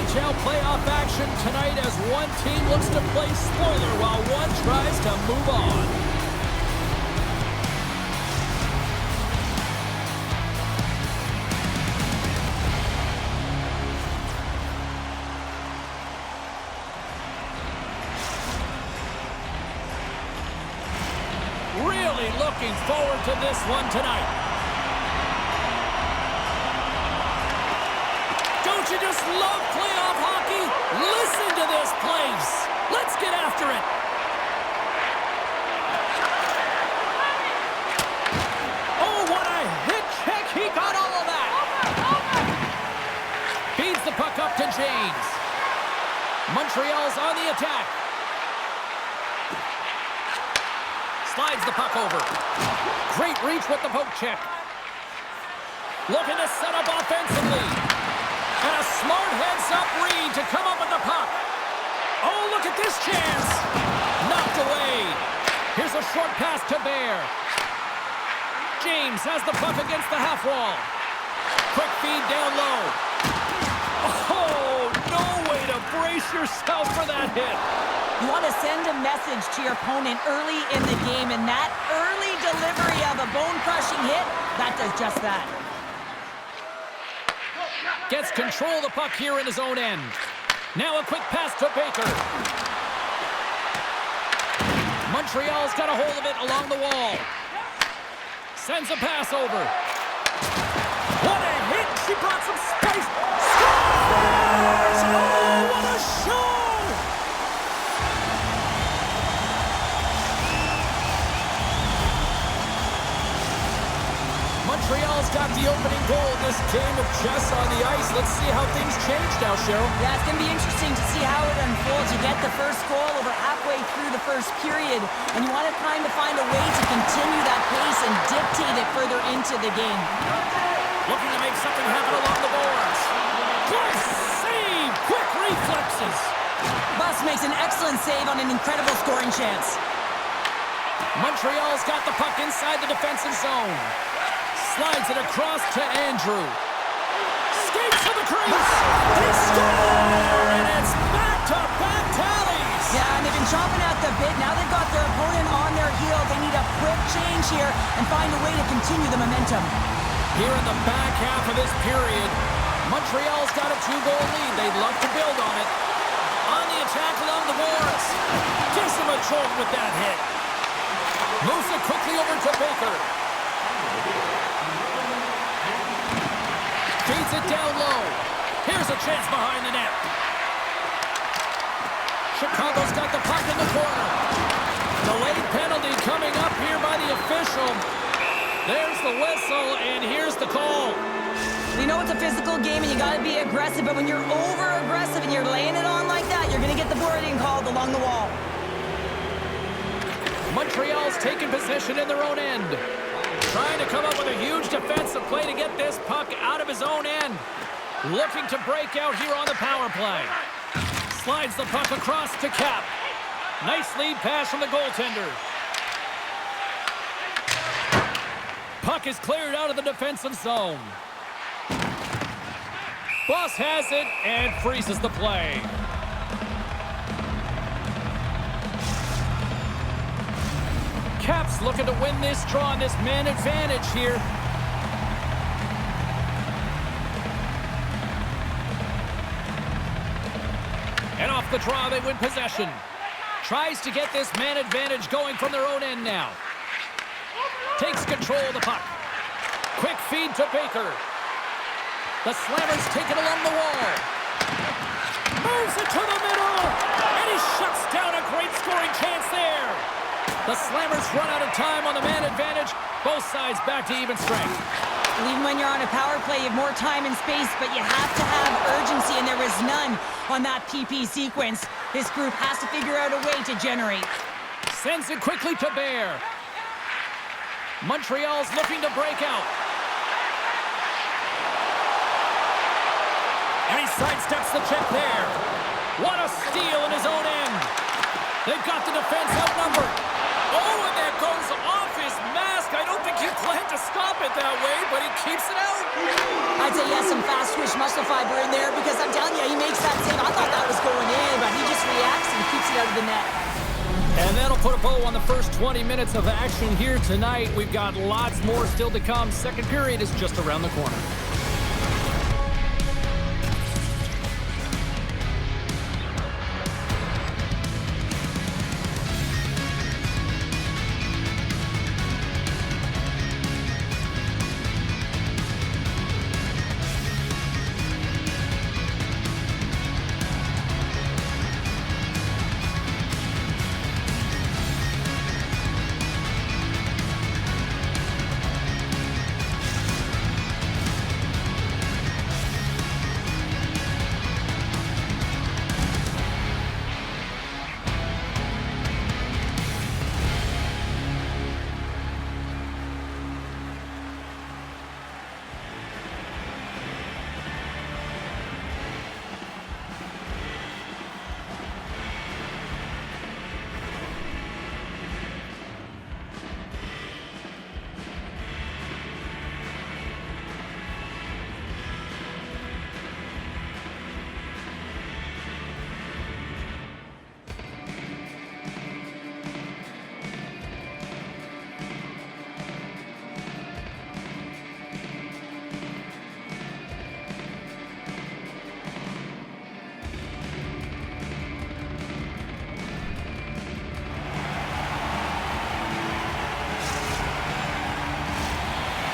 NHL playoff action tonight as one team looks to play spoiler while one tries to move on. Really looking forward to this one tonight. Don't you just love playoff hockey? Listen to this place. Let's get after it. Oh, what a hit check. He got all of that. Feeds the puck up to James. Montreal's on the attack. Slides the puck over. Great reach with the poke check. Looking to set up offensively. And a smart heads-up read to come up with the puck. Oh, look at this chance. Knocked away. Here's a short pass to Bear. James has the puck against the half wall. Quick feed down low. Oh, no way to brace yourself for that hit. You want to send a message to your opponent early in the game, and that early delivery of a bone-crushing hit, that does just that. Gets control of the puck here in his own end. Now a quick pass to Baker. Montreal's got a hold of it along the wall. Sends a pass over. What a hit! She brought some spice. Scores! Oh, what a show! Montreal's got the opening goal in this game of chess on the ice. Let's see how things change now, Cheryl. Yeah, it's going to be interesting to see how it unfolds. You get the first goal over halfway through the first period, and you want to kind of find a way to continue that pace and dictate it further into the game. Looking to make something happen along the boards. Good save! Quick reflexes. Bus makes an excellent save on an incredible scoring chance. Montreal's got the puck inside the defensive zone. Slides it across to Andrew. Skates to the crease. They score! And it's back-to-back tallies. Yeah, and they've been chomping at the bit. Now they've got their opponent on their heels. They need a quick change here and find a way to continue the momentum. Here in the back half of this period, Montreal's got a 2-goal lead. They'd love to build on it. On the attack along the boards. Gives them a choke with that hit. Moves it quickly over to Baker. Feeds it down low. Here's a chance behind the net. Chicago's got the puck in the corner. Delayed penalty coming up here by the official. There's the whistle, and here's the call. You know it's a physical game, and you got to be aggressive, but when you're over-aggressive and you're laying it on like that, you're going to get the boarding called along the wall. Montreal's taking possession in their own end. Trying to come up with a huge defensive play to get this puck out of his own end. Looking to break out here on the power play. Slides the puck across to Cap. Nice lead pass from the goaltender. Puck is cleared out of the defensive zone. Boss has it and freezes the play. Caps looking to win this draw on this man advantage here. And off the draw, they win possession. Tries to get this man advantage going from their own end now. Takes control of the puck. Quick feed to Baker. The Slammers take it along the wall. Moves it to the middle. And he shuts down a great scoring chance there. The Slammers run out of time on the man advantage. Both sides back to even strength. Even when you're on a power play, you have more time and space, but you have to have urgency, and there was none on that PP sequence. This group has to figure out a way to generate. Sends it quickly to Bear. Montreal's looking to break out. And he sidesteps the check there. What a steal in his own end. They've got the defense outnumbered. Oh, and that goes off his mask. I don't think he planned to stop it that way, but he keeps it out. I'd say yes, some fast twitch muscle fiber in there because I'm telling you, he makes that save. I thought that was going in, but he just reacts and keeps it out of the net. And that'll put a bow on the first 20 minutes of action here tonight. We've got lots more still to come. Second period is just around the corner.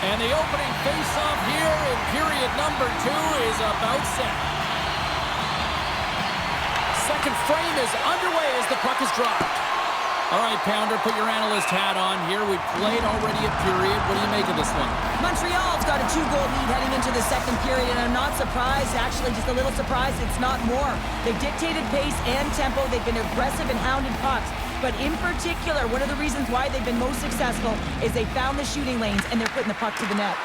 And the opening face-off here in period number 2 is about set. Second frame is underway as the puck is dropped. All right, Pounder, put your analyst hat on here. We've played already a period. What do you make of this one? Montreal's got a 2-goal lead heading into the second period, and I'm not surprised, actually, just a little surprised it's not more. They've dictated pace and tempo. They've been aggressive and hounded pucks. But in particular, one of the reasons why they've been most successful is they found the shooting lanes and they're putting the puck to the net.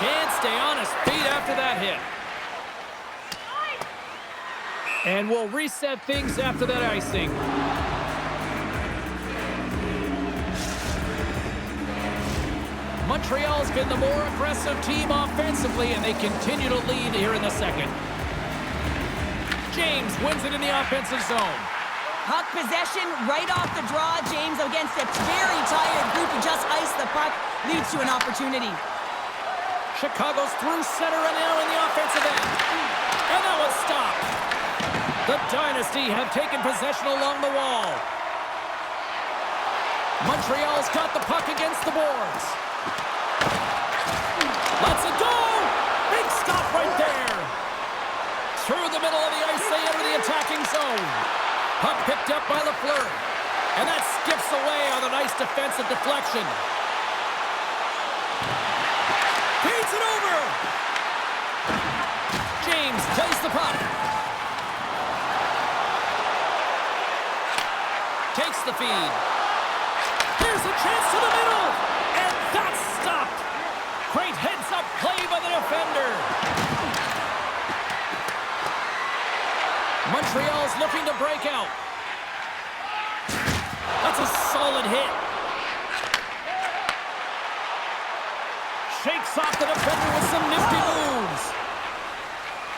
Can't stay on his feet after that hit. And we'll reset things after that icing. Montreal's been the more aggressive team offensively, and they continue to lead here in the second. James wins it in the offensive zone. Puck possession right off the draw. James against a very tired group who just iced the puck leads to an opportunity. Chicago's through center and now in the offensive end. And that was stopped. The Dynasty have taken possession along the wall. Montreal's got the puck against the boards. Lets it go! Big stop right there. Through the middle of the ice, they enter the attacking zone. Puck picked up by Lafleur. And that skips away on a nice defensive deflection. Feeds it over. James plays the puck. Takes the feed. Here's a chance to the middle. And that's stopped. Great heads-up play by the defender. Montreal's looking to break out. That's a solid hit. Shakes off the defender with some nifty moves.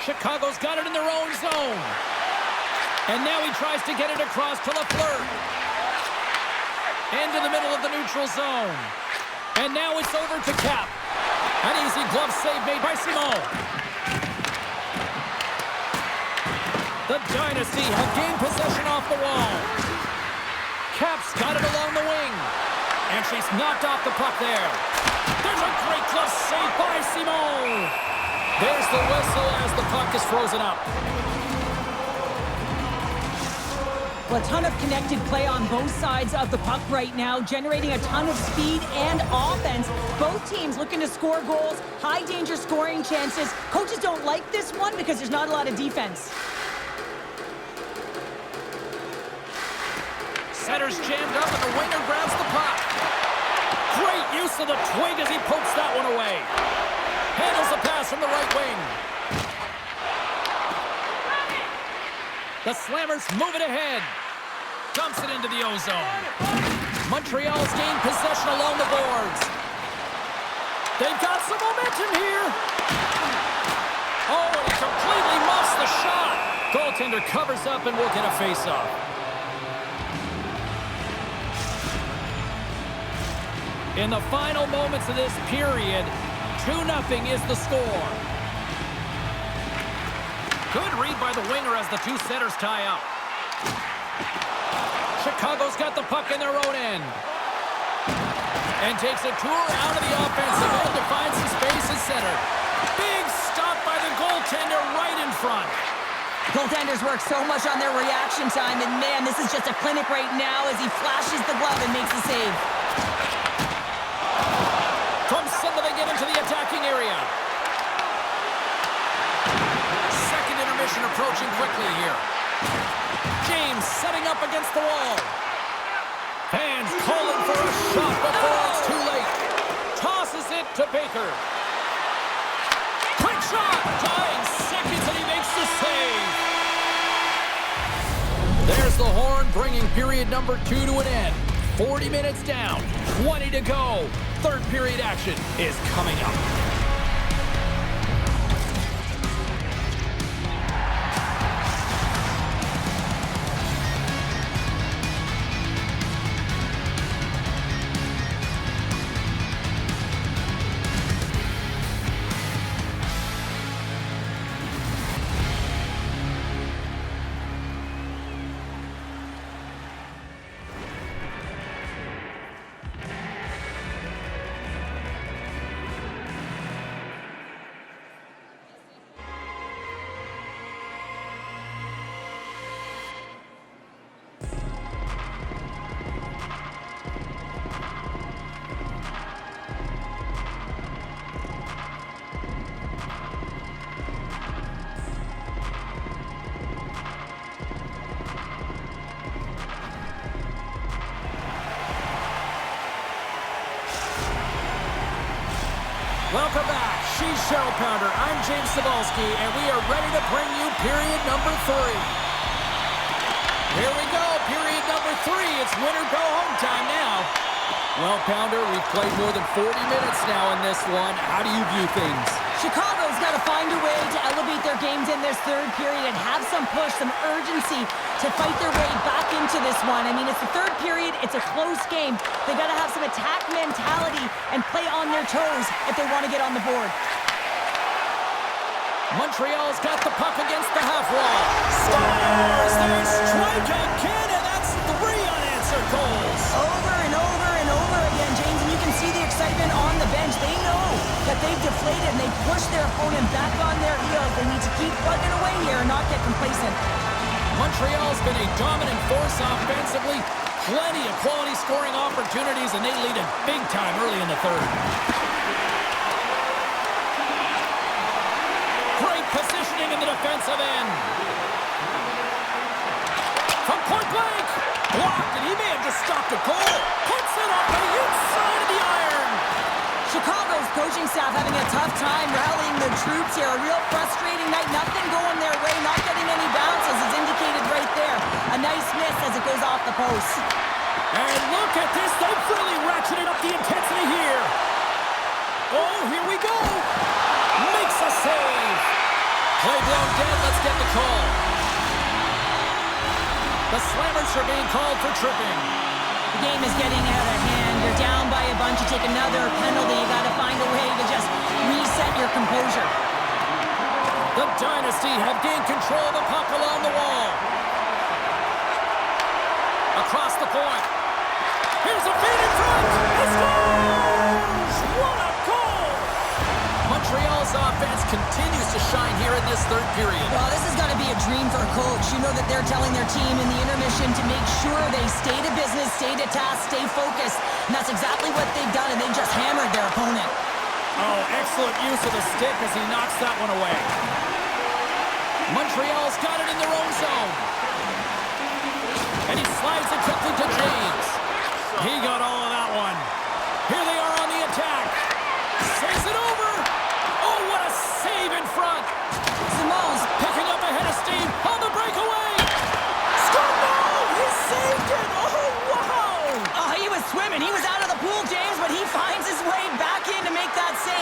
Chicago's got it in their own zone. And now he tries to get it across to Lafleur. Into the middle of the neutral zone. And now it's over to Cap. An easy glove save made by Simon. The Dynasty have gained possession off the wall. Cap's got it along the wing. And she's knocked off the puck there. There's a great glove save by Simon. There's the whistle as the puck is frozen up. Well, a ton of connected play on both sides of the puck right now, generating a ton of speed and offense. Both teams looking to score goals, high-danger scoring chances. Coaches don't like this one because there's not a lot of defense. Center's jammed up and the winger grabs the puck. Great use of the twig as he pokes that one away. Handles the pass from the right wing. The Slammers move it ahead. Dumps it into the ozone. Montreal's gained possession along the boards. They've got some momentum here. Oh, and he completely muffs the shot. Goaltender covers up and will get a face-off. In the final moments of this period, 2-0 is the score. Good read by the winger as the two setters tie up. Chicago's got the puck in their own end. And takes a tour out of the offensive end to find some space at center. Big stop by the goaltender right in front. Goaltenders work so much on their reaction time, and man, this is just a clinic right now as he flashes the glove and makes the save. From center they get into the attacking area. Second intermission approaching quickly here. James setting up against the wall. Fans calling for a shot before it's too late. Tosses it to Baker. Quick shot! Dying seconds and he makes the save. There's the horn bringing period number 2 to an end. 40 minutes down, 20 to go. Third period action is coming up. Welcome back. She's Cheryl Pounder. I'm James Cebulski, and we are ready to bring you period number 3. Here we go, period number 3. It's winner go home time now. Well, Pounder, we've played more than 40 minutes now in this one. How do you view things? Chicago's got to find a way to elevate their games in this third period and have some push, some urgency to fight their way back into this one. I mean, it's the third period. It's a close game. They got to have some attack mentality and play on their toes if they want to get on the board. Montreal's got the puck against the half wall. Stars! They strike again, and that's 3 unanswered goals. Over and over and over again, James, and you can see the excitement on the bench. They know that they've deflated and they push their opponent back on their heels. They need to keep plugging away here and not get complacent. Montreal's been a dominant force offensively. Plenty of quality scoring opportunities, and they lead it big time early in the third. Great positioning in the defensive end. From point blank. Blocked, and he may have just stopped a goal. Puts it on the inside of the iron. Chicago's coaching staff having a tough time rallying their troops here. A real frustrating night. Nothing going their way. Not getting any bounces is indicated right there. A nice miss as it goes off the post. And look at this. They've really ratcheted up the intensity here. Oh, here we go. Makes a save. Play blown dead. Let's get the call. The Slammers are being called for tripping. The game is getting out of hand. You're down by a bunch. You take another penalty. You got to find a way to just reset your composure. The Dynasty have gained control of the puck along the wall. Across the point. Here's a feed in front. He scores! What a goal! Montreal's offense continues to shine here in this third period. Well, this has got to be a dream for a coach. You know that they're telling their team in the intermission to make sure they stay to business, stay to task, stay focused. And that's exactly what they've done, and they just hammered their opponent. Oh, excellent use of the stick as he knocks that one away. Montreal's got it in their own zone. And he slides it quickly to James. He got all of that one. Here they are on the attack. Saves it over. Oh, what a save in front. Simone's Picking up ahead of steam on the breakaway. Scored! No! He saved it! Oh, wow! he was swimming. He was out of the pool, James, but he finds his way back in to make that save.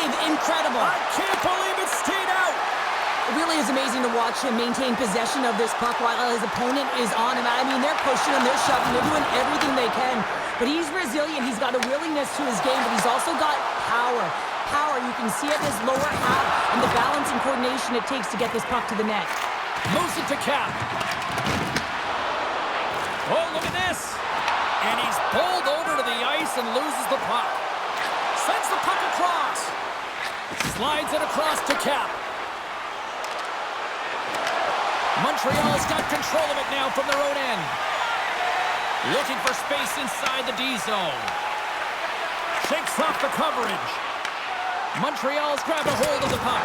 really is amazing to watch him maintain possession of this puck while his opponent is on him. I mean, they're pushing him, they're shoving, they're doing everything they can. But he's resilient, he's got a willingness to his game, but he's also got power. Power, you can see it in his lower half and the balance and coordination it takes to get this puck to the net. Moves it to Cap. Oh, look at this. And he's pulled over to the ice and loses the puck. Sends the puck across. Slides it across to Cap. Montreal's got control of it now from their own end. Looking for space inside the D zone. Shakes off the coverage. Montreal's grabbed a hold of the puck.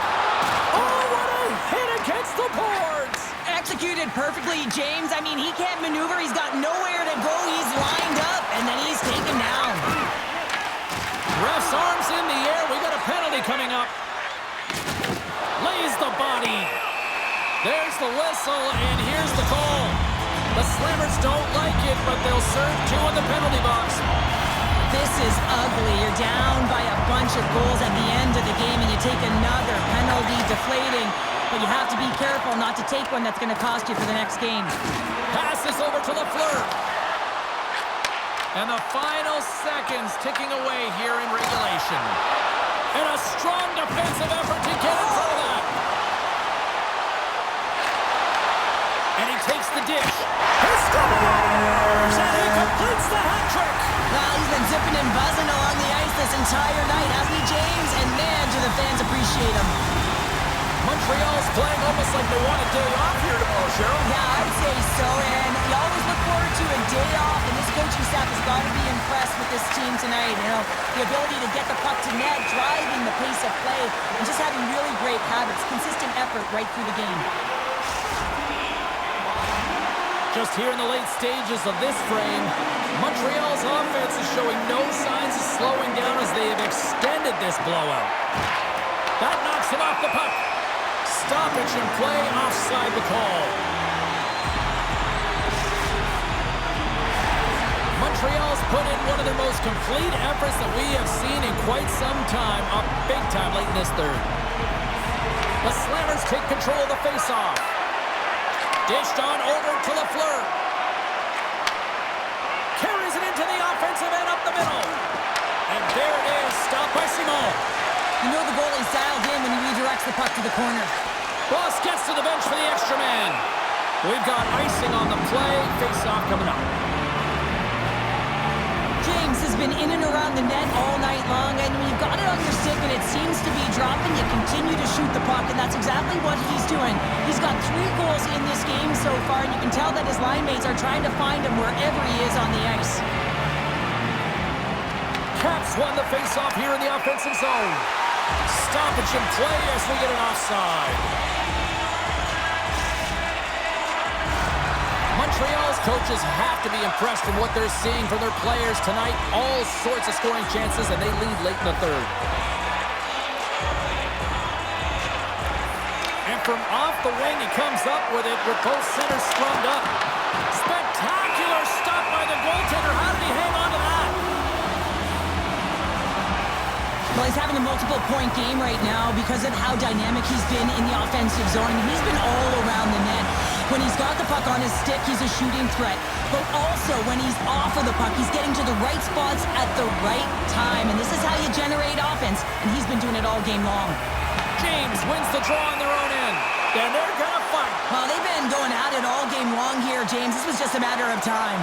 Oh, what a hit against the boards! Executed perfectly, James. I mean, he can't maneuver. He's got nowhere to go. He's lined up, and then he's taken down. Ref's arms in the air. We got a penalty coming up. Lays the body. There's the whistle, and here's the call. The Slammers don't like it, but they'll serve 2 in the penalty box. This is ugly. You're down by a bunch of goals at the end of the game, and you take another penalty, deflating. But you have to be careful not to take one that's going to cost you for the next game. Passes over to Lafleur. And the final seconds ticking away here in regulation. And a strong defensive effort to get in front of that. And he takes the dish. He scores! And he completes the hat trick. Well, he's been zipping and buzzing along the ice this entire night, hasn't he, James? And man, do the fans appreciate him. Montreal's playing almost like they want a day off here tomorrow, Cheryl. Yeah, I'd say so, and you always look forward to a day off, and this coaching staff has got to be impressed with this team tonight. You know, the ability to get the puck to net, driving the pace of play, and just having really great habits, consistent effort right through the game. Just here in the late stages of this frame, Montreal's offense is showing no signs of slowing down as they have extended this blowout. That knocks him off the puck. Stoppage in play, offside the call. Montreal's put in one of their most complete efforts that we have seen in quite some time, up big time late in this third. The Slammers take control of the faceoff. Dished on over to Lafleur. Carries it into the offensive end up the middle. And there it is, stopped by Simon. You know the goalie's dialed in when he redirects the puck to the corner. Boss gets to the bench for the extra man. We've got icing on the play. Face-off coming up. James has been in and around the net all night long, and when you've got it on your stick and it seems to be dropping, you continue to shoot the puck, and that's exactly what he's doing. He's got 3 goals in this game so far, and you can tell that his line mates are trying to find him wherever he is on the ice. Caps won the face-off here in the offensive zone. Stoppage in play as we get an offside. Montreal's coaches have to be impressed with what they're seeing from their players tonight. All sorts of scoring chances, and they lead late in the third. And from off the wing, he comes up with it with both centers strummed up. Spectacular stop by the goaltender. How did he hang on to that? Well, he's having a multiple-point game right now because of how dynamic he's been in the offensive zone. He's been all around the net. When he's got the puck on his stick, he's a shooting threat. But also, when he's off of the puck, he's getting to the right spots at the right time. And this is how you generate offense. And he's been doing it all game long. James wins the draw on their own end. And they're going to fight. Well, they've been going at it all game long here, James. This was just a matter of time.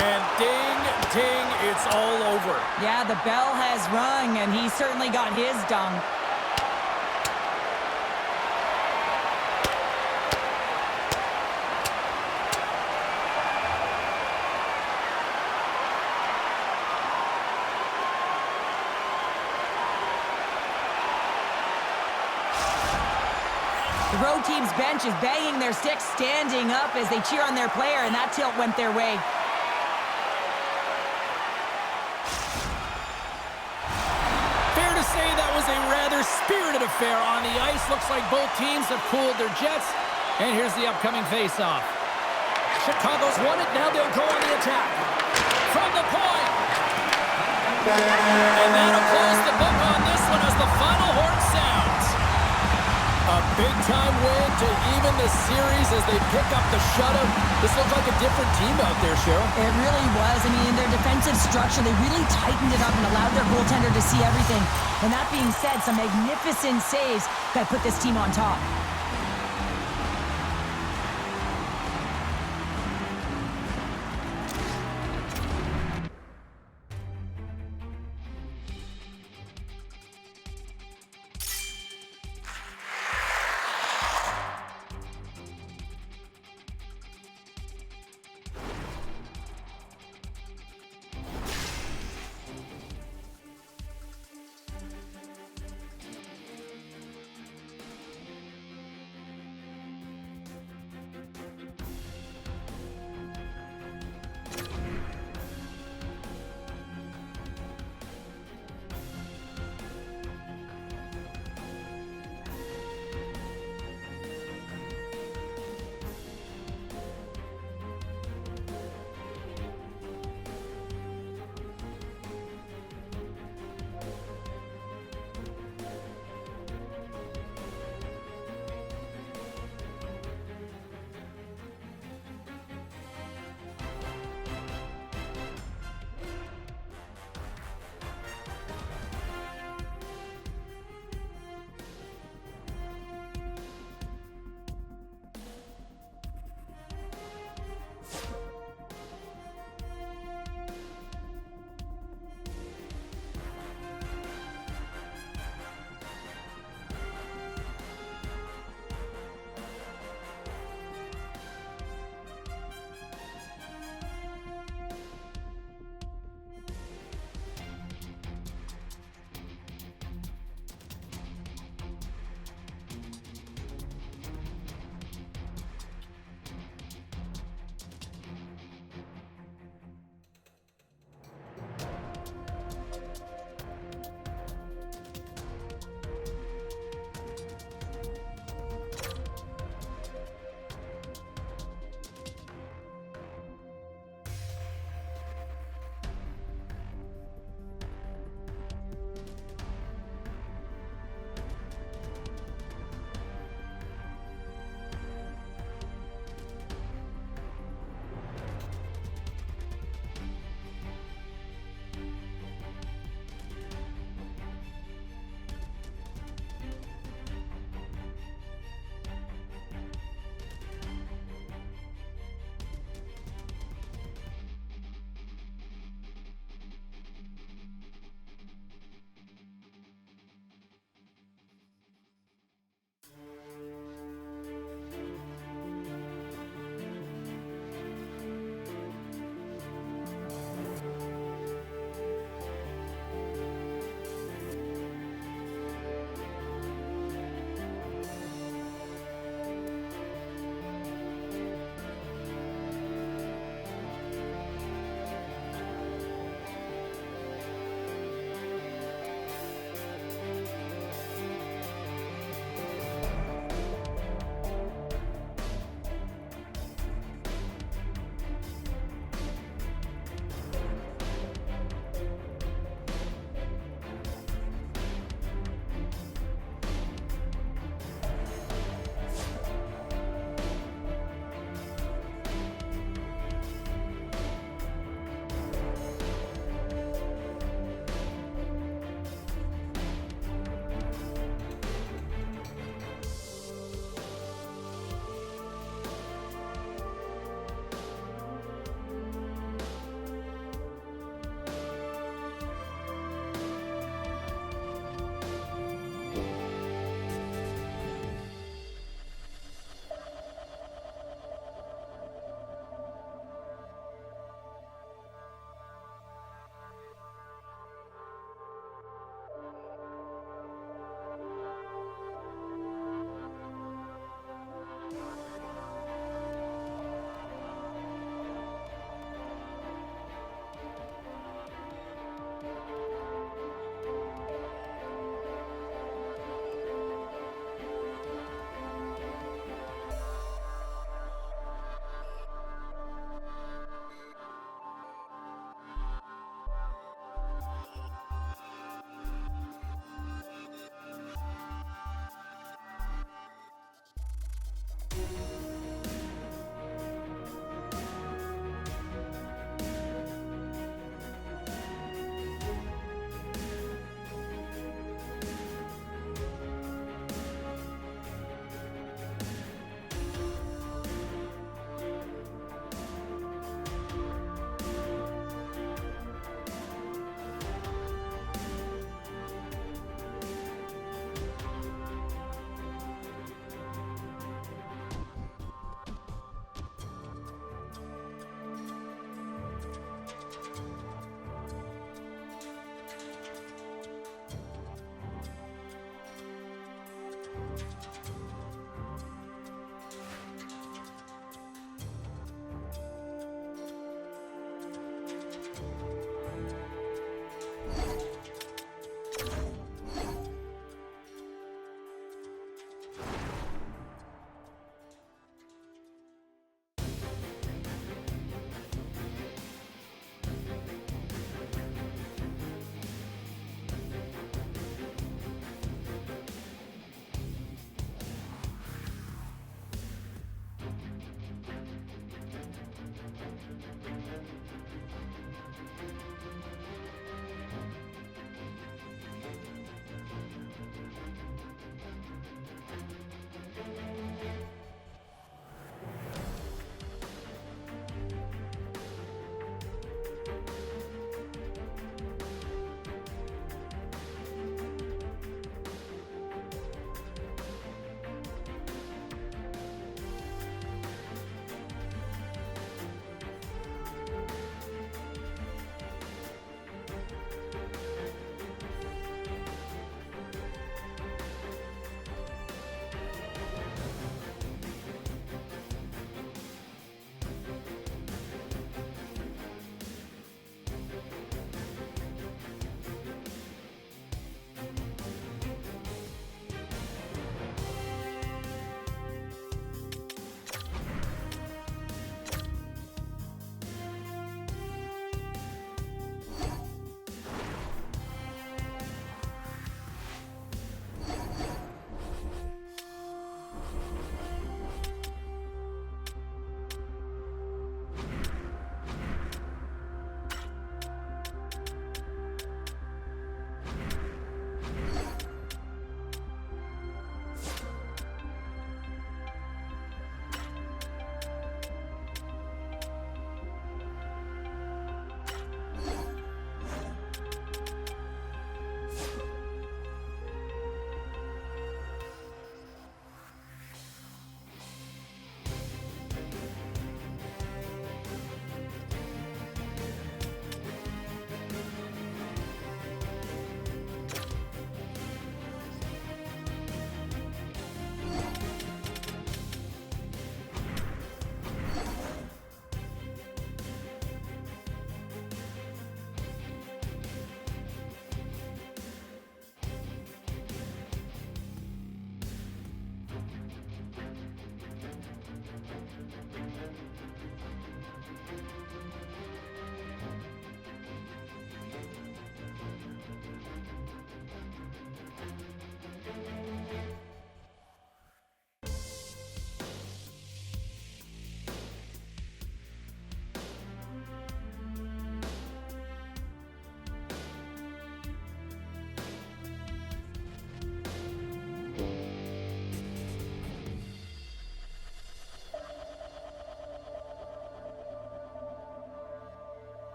And ding, ding, it's all over. Yeah, the bell has rung, and he certainly got his dung. The road team's bench is banging their sticks, standing up as they cheer on their player, and that tilt went their way. Fair to say that was spirited affair on the ice. Looks like both teams have cooled their jets. And here's the upcoming face-off. Chicago's won it. Now they'll go on the attack. From the point. And that'll close the book on this one as the final horn sounds. A big-time win to even the series as they pick up the shutout. This looks like a different team out there, Cheryl. It really was. I mean, in their defensive structure, they really tightened it up and allowed their goaltender to see everything. And that being said, some magnificent saves that put this team on top.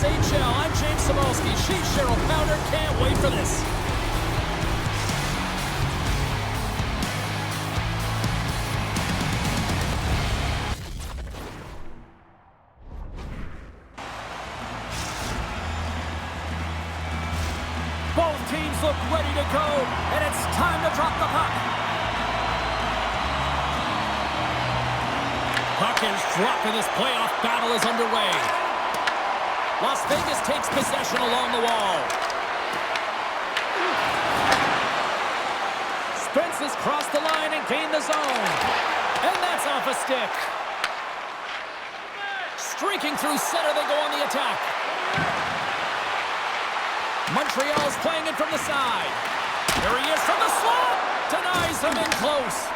SHL, I'm James Samolsky. She's Cheryl Pounder. Can't wait for this. Both teams look ready to go, and it's time to drop the puck. Puck is dropped, and this playoff battle is underway. Las Vegas takes possession along the wall. Spence has crossed the line and gained the zone. And that's off a stick. Streaking through center, they go on the attack. Montreal's playing it from the side. Here he is from the slot. Denies him in close.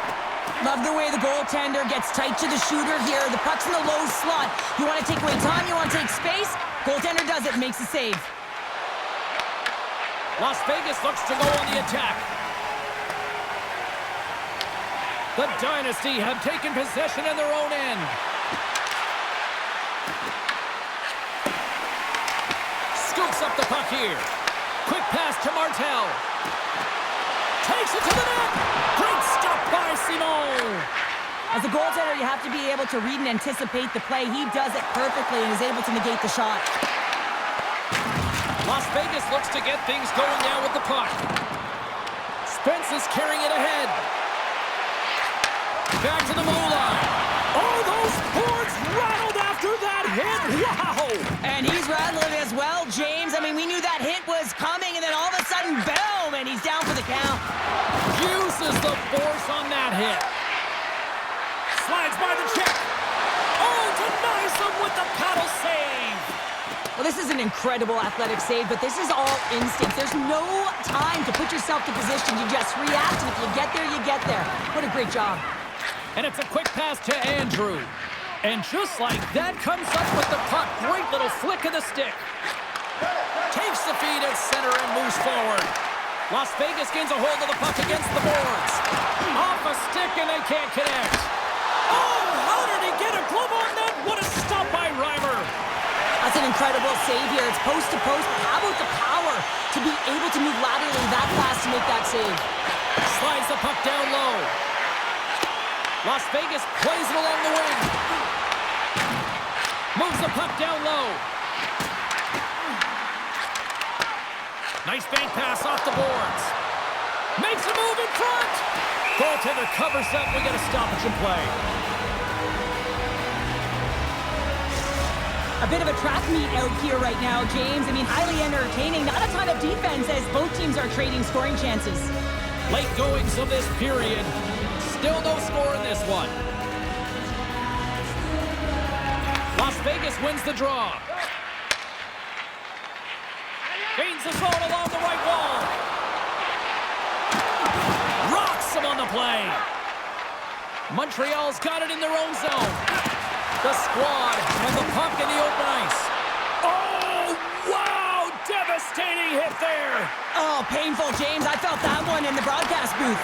Love the way the goaltender gets tight to the shooter here. The puck's in the low slot. You want to take away time, you want to take space. Goaltender does it, makes a save. Las Vegas looks to go on the attack. The Dynasty have taken possession in their own end. Scoops up the puck here. Quick pass to Martel. Takes it to the net. Great stop by Simon. As a goaltender, you have to be able to read and anticipate the play. He does it perfectly and is able to negate the shot. Las Vegas looks to get things going now with the puck. Spence is carrying it ahead. Back to the blue line. Oh, those boards rattled after that hit. Wow! And he's rattling as well, James. I mean, we knew that hit was coming, and then all of a sudden, boom, and he's down for the count. Uses the force on that hit. Slides by the check. Oh, denies him with the paddle save. Well, this is an incredible athletic save, but this is all instinct. There's no time to put yourself to position. You just react, and if you get there, you get there. What a great job. And it's a quick pass to Andrew. And just like that, comes up with the puck. Great little flick of the stick. Takes the feed at center and moves forward. Las Vegas gains a hold of the puck against the boards. Off a stick, and they can't connect. Oh, how did he get a glove on that? What a stop by Reimer. That's an incredible save here. It's post to post, but how about the power to be able to move laterally that fast to make that save? Slides the puck down low. Las Vegas plays it along the wing. Moves the puck down low. Nice bank pass off the boards. Makes a move in front. Goaltender covers up. We get a stoppage in play. A bit of a track meet out here right now, James. I mean, highly entertaining. Not a ton of defense as both teams are trading scoring chances. Late goings of this period. Still no score in this one. Las Vegas wins the draw. Gains the zone along the right wall. Rocks him on the play. Montreal's got it in their own zone. The squad and the puck in the open ice. Oh, wow! Devastating hit there. Oh, painful, James. I felt that one in the broadcast booth.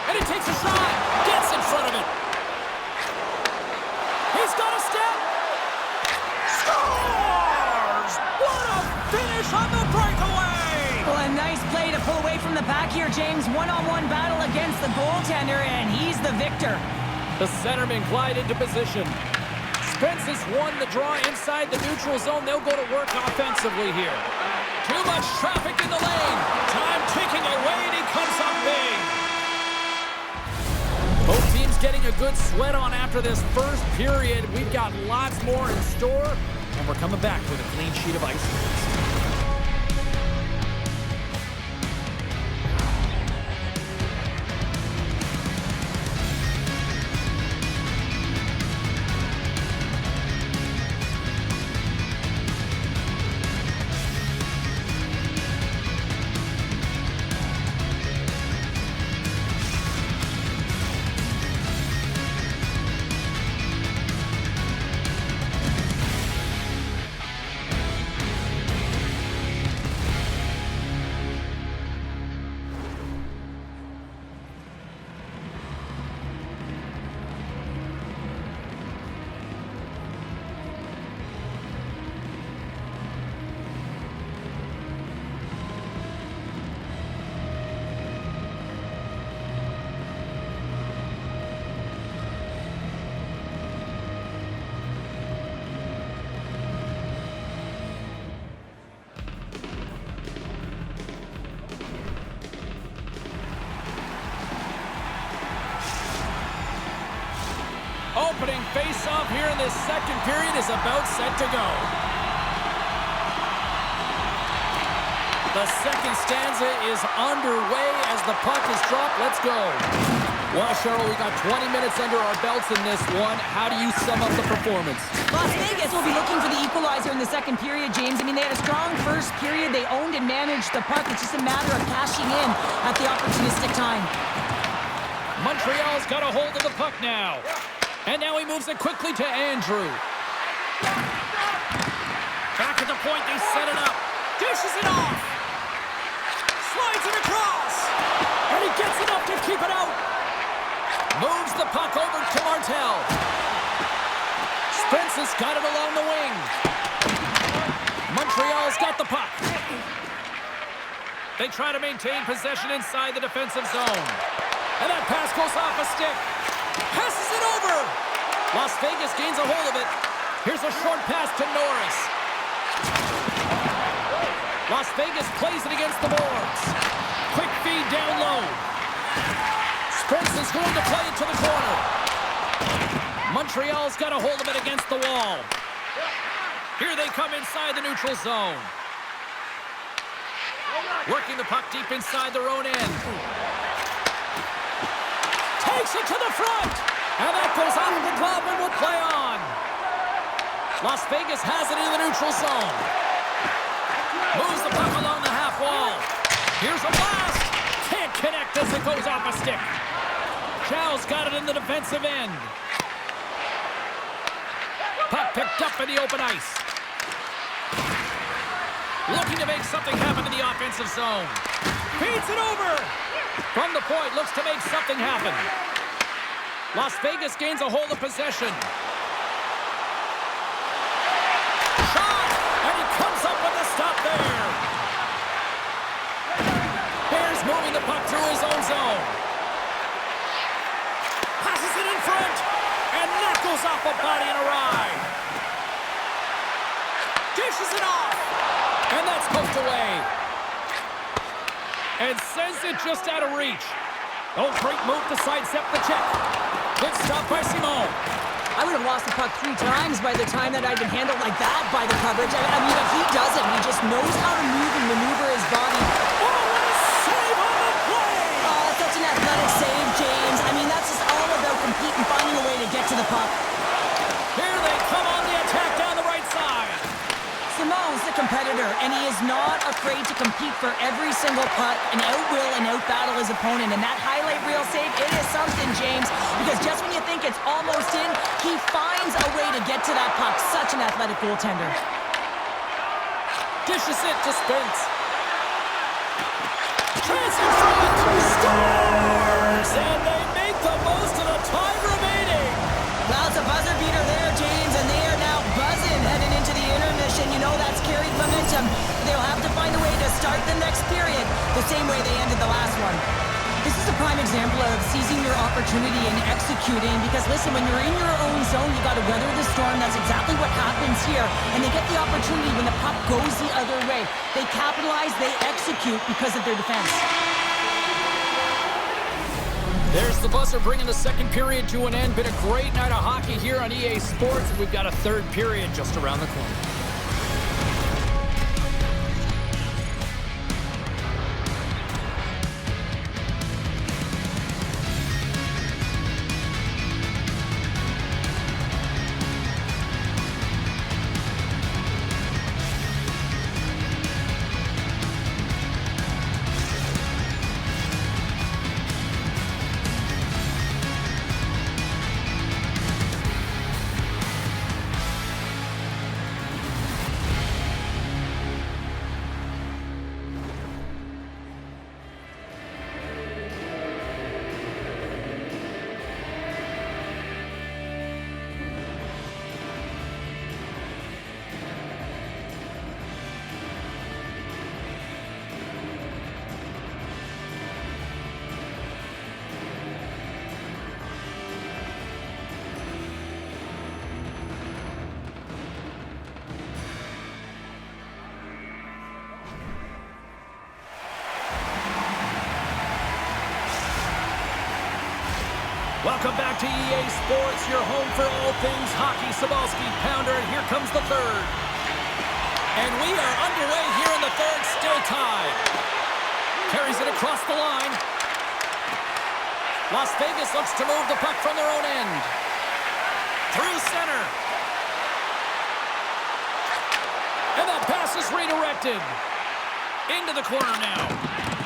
And he takes a shot. Gets in front of it. He's got a step. Scores! What a finish on the breakaway! Well, a nice play to pull away from the pack here, James. One-on-one battle against the goaltender, and he's the victor. The centerman glide into position. Spence has won the draw inside the neutral zone. They'll go to work offensively here. Too much traffic in the lane. Time ticking away, and he comes up big. Both teams getting a good sweat on after this first period. We've got lots more in store, and we're coming back with a clean sheet of ice. face-off here in this second period is about set to go. The second stanza is underway as the puck is dropped. Let's go. Well, Cheryl, we got 20 minutes under our belts in this one. How do you sum up the performance? Las Vegas will be looking for the equalizer in the second period, James. I mean, they had a strong first period. They owned and managed the puck. It's just a matter of cashing in at the opportunistic time. Montreal's got a hold of the puck now. And now he moves it quickly to Andrew. Back at the point, they set it up. Dishes it off. Slides it across. And he gets enough to keep it out. Moves the puck over to Martel. Spence has got it along the wing. Montreal's got the puck. They try to maintain possession inside the defensive zone. And that pass goes off a stick. Passes it over. Las Vegas gains a hold of it. Here's a short pass to Norris. Las Vegas plays it against the boards. Quick feed down low. Spence is going to play it to the corner. Montreal's got a hold of it against the wall. Here they come inside the neutral zone. Working the puck deep inside their own end. Takes it to the front. And that goes out of the glove and will play on. Las Vegas has it in the neutral zone. Moves the puck along the half wall. Here's a blast. Can't connect as it goes off a stick. Chow's got it in the defensive end. Puck picked up in the open ice. Looking to make something happen in the offensive zone. Feeds it over. From the point, looks to make something happen. Las Vegas gains a hold of possession. Shot! And he comes up with a stop there. Bears moving the puck through his own zone. Passes it in front. And that goes off a body and a ride. Dishes it off. And that's poked away. And sends it just out of reach. Oh, great move to sidestep the check. Good stop by Simon. I would have lost the puck 3 times by the time that I'd been handled like that by the coverage. I mean, if he doesn't, he just knows how to move and maneuver his body. Oh, what a save on the play! Oh, such an athletic save, James. I mean, that's just all about competing, finding a way to get to the puck. Here they come on the attack down the right side. Simone's the competitor, and he is not afraid to compete for every single putt and outwill and outbattle his opponent. And that highlight reel save, it is something, James, because just when you think it's almost in, he finds a way to get to that puck. Such an athletic goaltender. Dishes it to Spence. Chance in front. Scores! And they make the most of the time remaining. Well, it's a buzzer beater there, James, and they are now buzzing heading into the intermission. You know that's carried momentum. They'll have to find a way to start the next period the same way they ended the last one. This is a prime example of seizing your opportunity and executing, because listen, when you're in your own zone, you got to weather the storm. That's exactly what happens here. And they get the opportunity when the puck goes the other way. They capitalize, they execute because of their defense. There's the buzzer bringing the second period to an end. Been a great night of hockey here on EA Sports. We've got a third period just around the corner. Welcome back to EA Sports, your home for all things hockey. Sabalski pounder, here comes the third. And we are underway here in the third, still tied. Carries it across the line. Las Vegas looks to move the puck from their own end. Through center. And that pass is redirected. Into the corner now.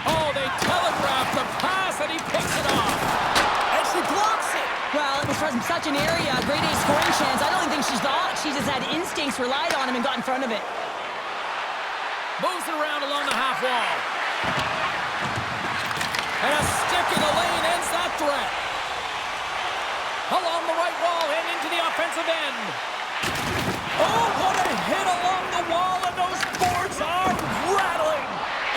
Oh, they telegraph the pass, and he picks it off. And she blocks it. Well, it was from such an area, a grade A scoring chance. I don't think she thought. She just had instincts, relied on him, and got in front of it. Moves it around along the half wall. And a stick in the lane ends that threat. Along the right wall and into the offensive end. Oh, what a hit along the wall, and those boards are rattling.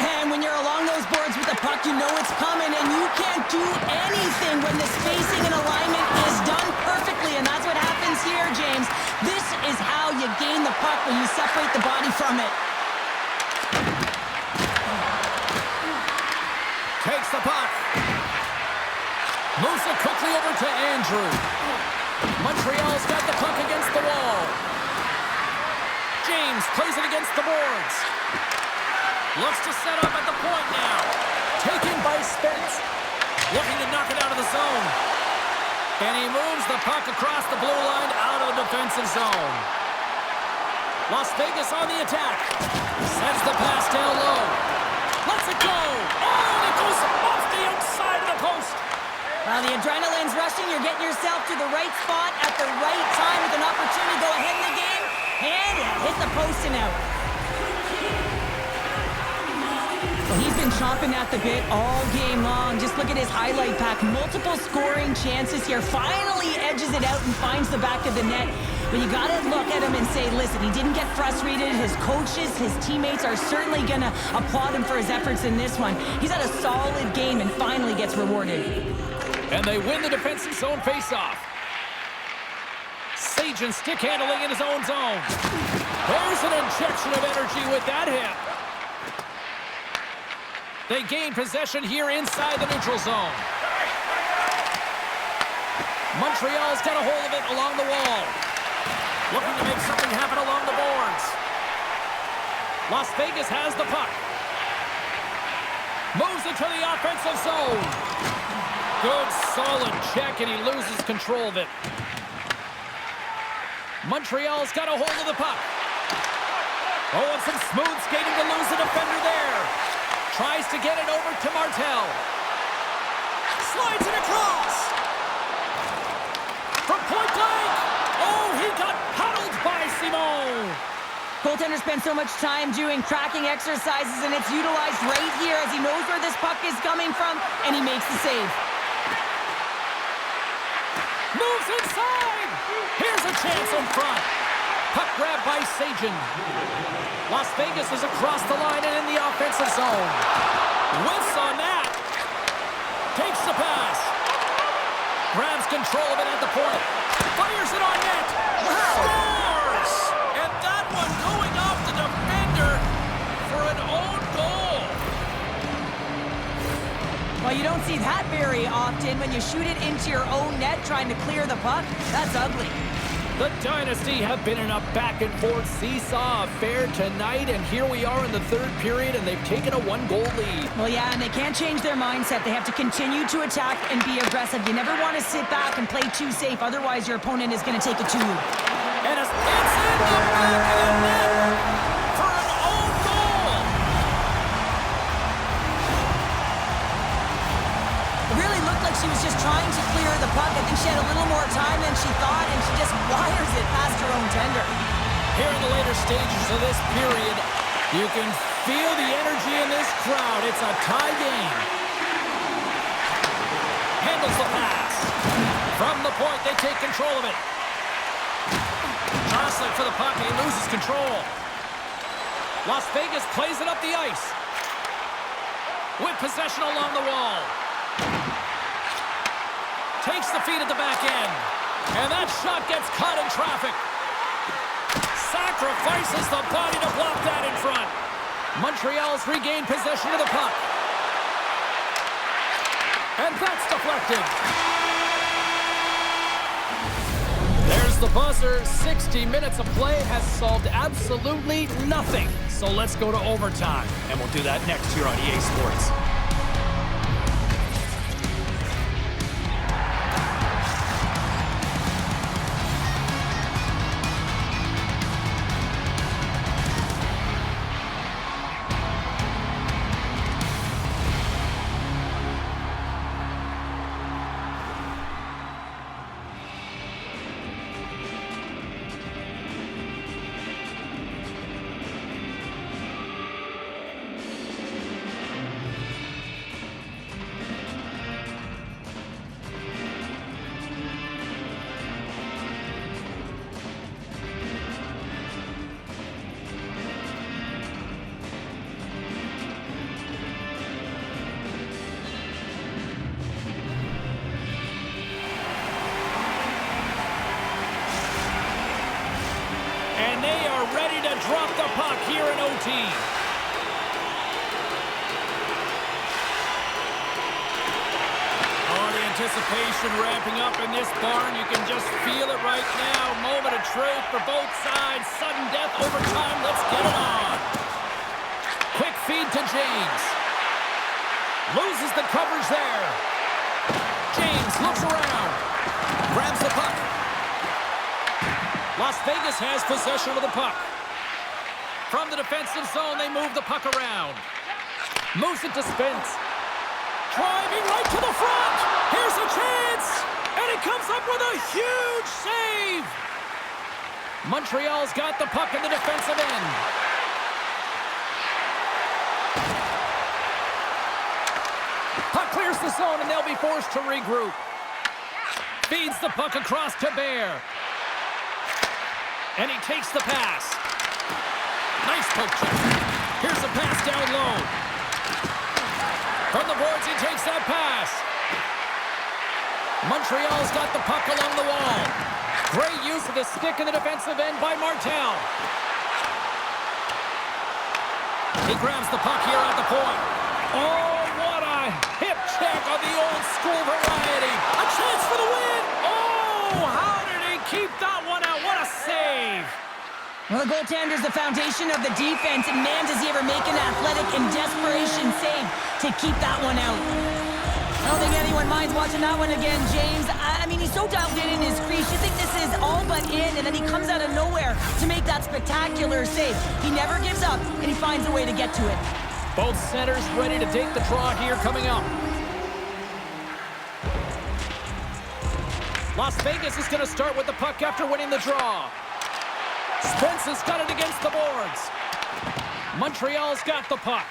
And when you're along those boards with the puck, you know it's coming, and you can't do anything when the spacing and alignment is done perfectly, and that's what happens here, James. This is how you gain the puck, when you separate the body from it. Takes the puck. Moves it quickly over to Andrew. Montreal's got the puck against the wall. James plays it against the boards. Looks to set up at the point now. Taken by Spence. Looking to knock it out of the zone. And he moves the puck across the blue line out of the defensive zone. Las Vegas on the attack. Sends the pass down low. Lets it go. Oh, and it goes off the outside of the post. Well, the adrenaline's rushing. You're getting yourself to the right spot at the right time with an opportunity to go ahead in the game. And it hit the post and out. Well, he's been chomping at the bit all game long. Just look at his highlight pack. Multiple scoring chances here. Finally edges it out and finds the back of the net. But you got to look at him and say, listen, he didn't get frustrated. His coaches, his teammates are certainly going to applaud him for his efforts in this one. He's had a solid game and finally gets rewarded. And they win the defensive zone faceoff. Sagen stick handling in his own zone. There's an injection of energy with that hit. They gain possession here inside the neutral zone. Montreal's got a hold of it along the wall. Looking to make something happen along the boards. Las Vegas has the puck. Moves it to the offensive zone. Good, solid check, and he loses control of it. Montreal's got a hold of the puck. Oh, and some smooth skating to lose the defender there. Tries to get it over to Martel. Slides it across. From point blank. Oh, he got paddled by Simon. Goaltender spends so much time doing tracking exercises, and it's utilized right here as he knows where this puck is coming from, and he makes the save. Moves inside. Here's a chance in front. Puck grab by Sagen. Las Vegas is across the line and in the offensive zone. Whiffs on that. Takes the pass. Grabs control of it at the point. Fires it on net. Scores! And that one going off the defender for an own goal. Well, you don't see that very often when you shoot it into your own net trying to clear the puck. That's ugly. The Dynasty have been in a back-and-forth seesaw affair tonight, and here we are in the third period, and they've taken a one-goal lead. Well, yeah, and they can't change their mindset. They have to continue to attack and be aggressive. You never want to sit back and play too safe, otherwise your opponent is going to take it to you. And it's in the back of the net for an own goal. It really looked like she was just trying to clear the puck. I think she had a little more time than she thought, and she just wires it past her own tender. Here in the later stages of this period, you can feel the energy in this crowd. It's a tie game. Handles the pass. From the point, they take control of it. Jostling for the puck, and he loses control. Las Vegas plays it up the ice. With possession along the wall. Takes the feed at the back end. And that shot gets caught in traffic. Sacrifices the body to block that in front. Montreal's regained possession of the puck. And that's deflected. the buzzer. 60 minutes of play has solved absolutely nothing. So let's go to overtime, and we'll do that next here on EA Sports. And they are ready to drop the puck here in OT. Oh, the anticipation ramping up in this barn. You can just feel it right now. Moment of truth for both sides. Sudden death, overtime. Let's get it on. Quick feed to James. Loses the coverage there. James looks around. Grabs the puck. Las Vegas has possession of the puck. From the defensive zone, they move the puck around. Moves it to Spence. Driving right to the front. Here's a chance. And he comes up with a huge save. Montreal's got the puck in the defensive end. Puck clears the zone, and they'll be forced to regroup. Feeds the puck across to Bear. And he takes the pass. Nice poke check. Here's a pass down low. From the boards, he takes that pass. Montreal's got the puck along the wall. Great use of the stick in the defensive end by Martel. He grabs the puck here at the point. Oh, what a hip check of the old school variety. A chance for the win. Oh, how did he keep that one out? What a save. Well, the goaltender's the foundation of the defense, and man, does he ever make an athletic and desperation save to keep that one out. I don't think anyone minds watching that one again, James. I mean, he's so dialed in his crease. You think this is all but in, and then he comes out of nowhere to make that spectacular save. He never gives up, and he finds a way to get to it. Both centers ready to take the draw here coming up. Las Vegas is going to start with the puck after winning the draw. Spence has got it against the boards. Montreal's got the puck.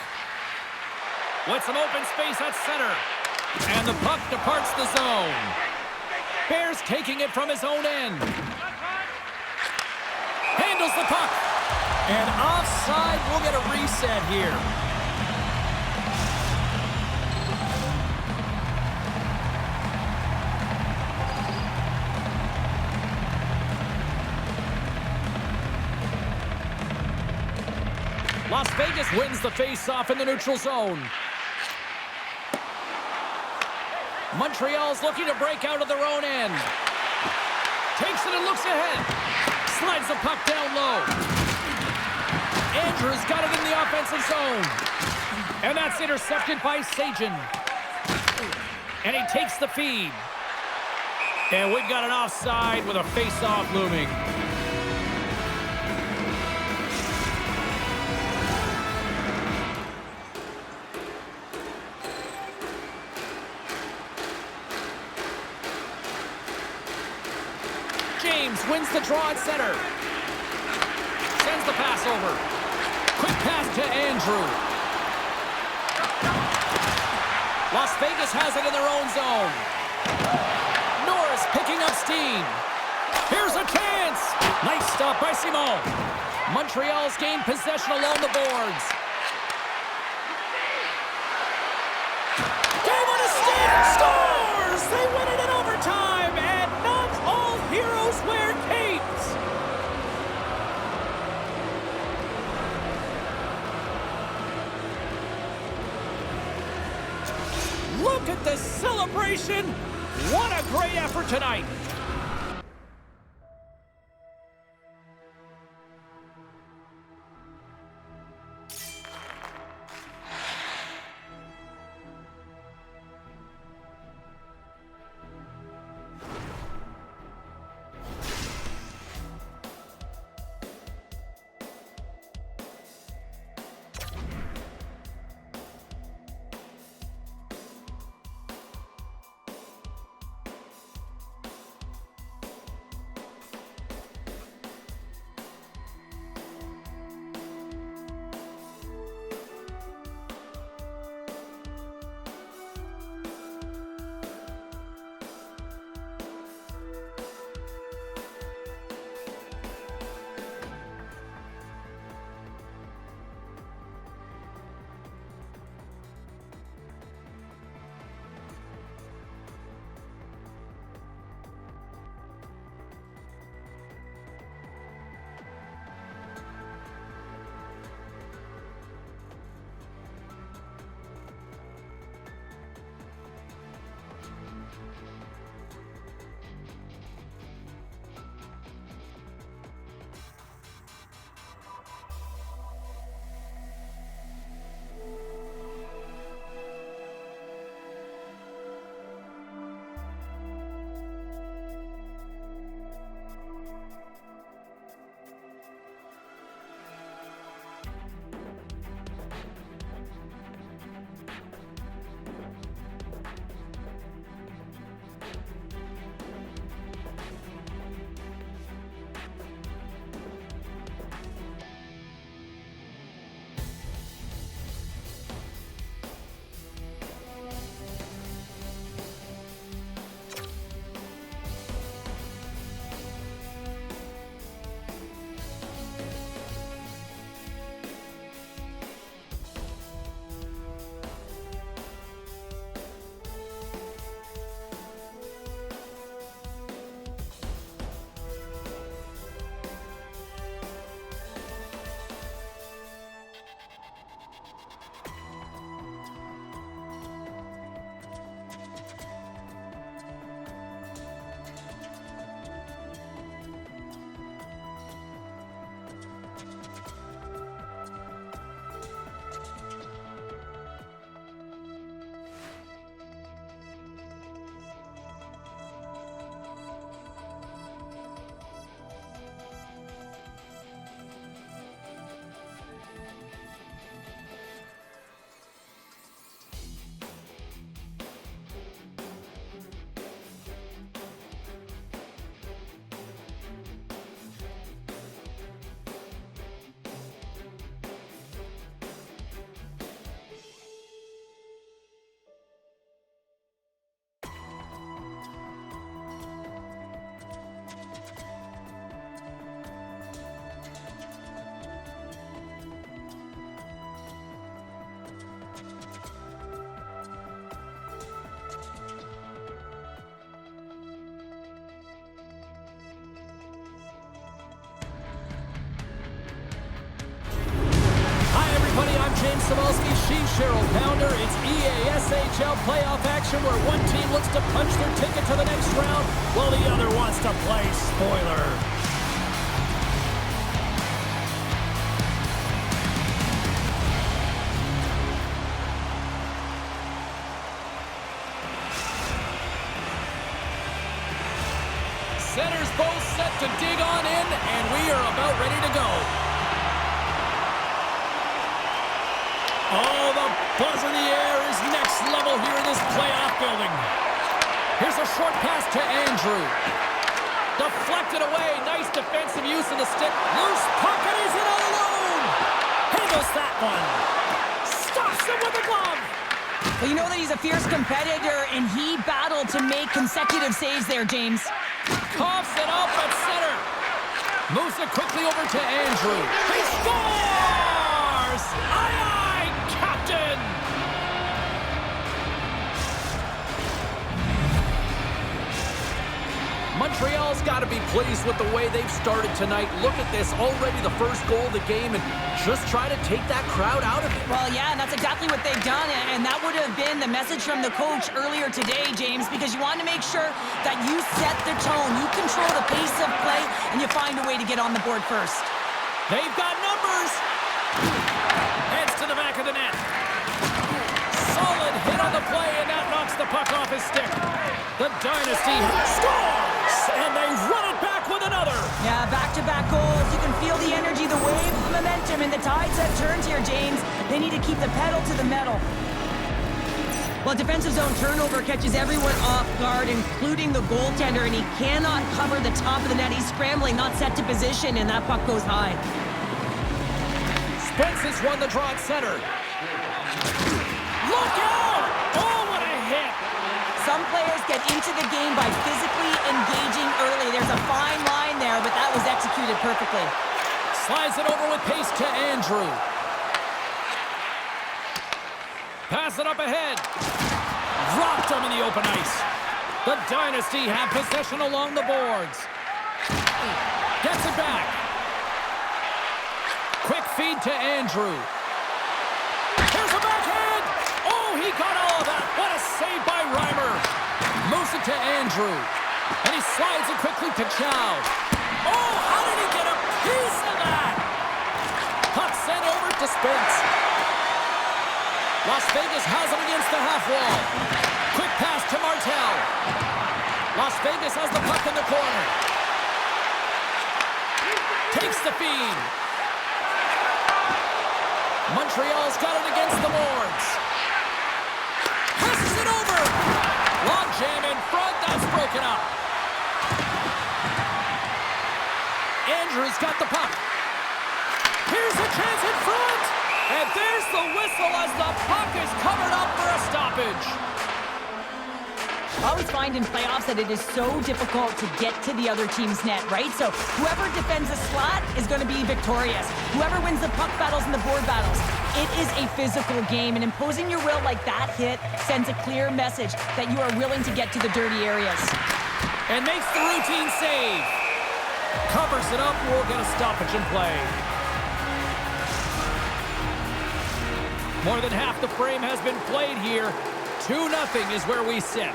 With some open space at center. And the puck departs the zone. Bears taking it from his own end. Handles the puck. And offside, we'll get a reset here. Las Vegas wins the face-off in the neutral zone. Montreal's looking to break out of their own end. Takes it and looks ahead. Slides the puck down low. Andrews got it in the offensive zone. And that's intercepted by Sajin. And he takes the feed. And we've got an offside with a face-off looming. James wins the draw at center. Sends the pass over. Quick pass to Andrew. Las Vegas has it in their own zone. Norris picking up steam. Here's a chance. Nice stop by Simon. Montreal's gained possession along the boards. Game on a stick. Scores! They win it in overtime. And not all heroes wear capes. Look at the celebration. What a great effort tonight. James Cebulski, she's Cheryl Pounder. It's EASHL playoff action where one team looks to punch their ticket to the next round while the other wants to play spoiler. Centers both set to dig on in, and we are about ready to go. Oh, the buzz in the air is next level here in this playoff building. Here's a short pass to Andrew. Deflected away. Nice defensive use of the stick. Loose puck, and he's in all alone. Handles that one. Stops him with a glove. Well, you know that he's a fierce competitor, and he battled to make consecutive saves there, James. Coughs it up at center. Moves it quickly over to Andrew. He scores! Aye, aye, Captain! Montreal's got to be pleased with the way they've started tonight. Look at this, already the first goal of the game, and just try to take that crowd out of it. Well, yeah, and that's exactly what they've done, and that would have been the message from the coach earlier today, James, because you want to make sure that you set the tone, you control the pace of play, and you find a way to get on the board first. They've got numbers. Heads to the back of the net. Solid hit on the play, and that knocks the puck off his stick. The Dynasty scores, and they run it back with another. Yeah, back-to-back goals. You can feel the energy, the wave, the momentum, and the tides have turned here, James. They need to keep the pedal to the metal. Well, defensive zone turnover catches everyone off guard, including the goaltender, and he cannot cover the top of the net. He's scrambling, not set to position, and that puck goes high. Spence has won the draw at center. Look out! Oh, what a hit! Some players get into the game by physically engaging early. There's a fine line there, but that was executed perfectly. Slides it over with pace to Andrew. Pass it up ahead. Dropped him in the open ice. The Dynasty have possession along the boards. Gets it back. Quick feed to Andrew. Here's a backhand. Oh, he got all of that. What a save by Reimer. Moves it to Andrew. And he slides it quickly to Chow. Oh, how did he get a piece of that? Puck sent over to Spence. Las Vegas has it against the half wall. Quick pass to Martel. Las Vegas has the puck in the corner. Takes the feed. Montreal's got it against the boards. Passes it over. Long jam in front. That's broken up. Andrews got the puck. Here's a chance in front. And there's the whistle as the puck is covered up for a stoppage. I always find in playoffs that it is so difficult to get to the other team's net, right? So whoever defends a slot is going to be victorious. Whoever wins the puck battles and the board battles. It is a physical game, and imposing your will like that hit sends a clear message that you are willing to get to the dirty areas. And makes the routine save. Covers it up, we'll get a stoppage in play. More than half the frame has been played here. 2-0 is where we sit.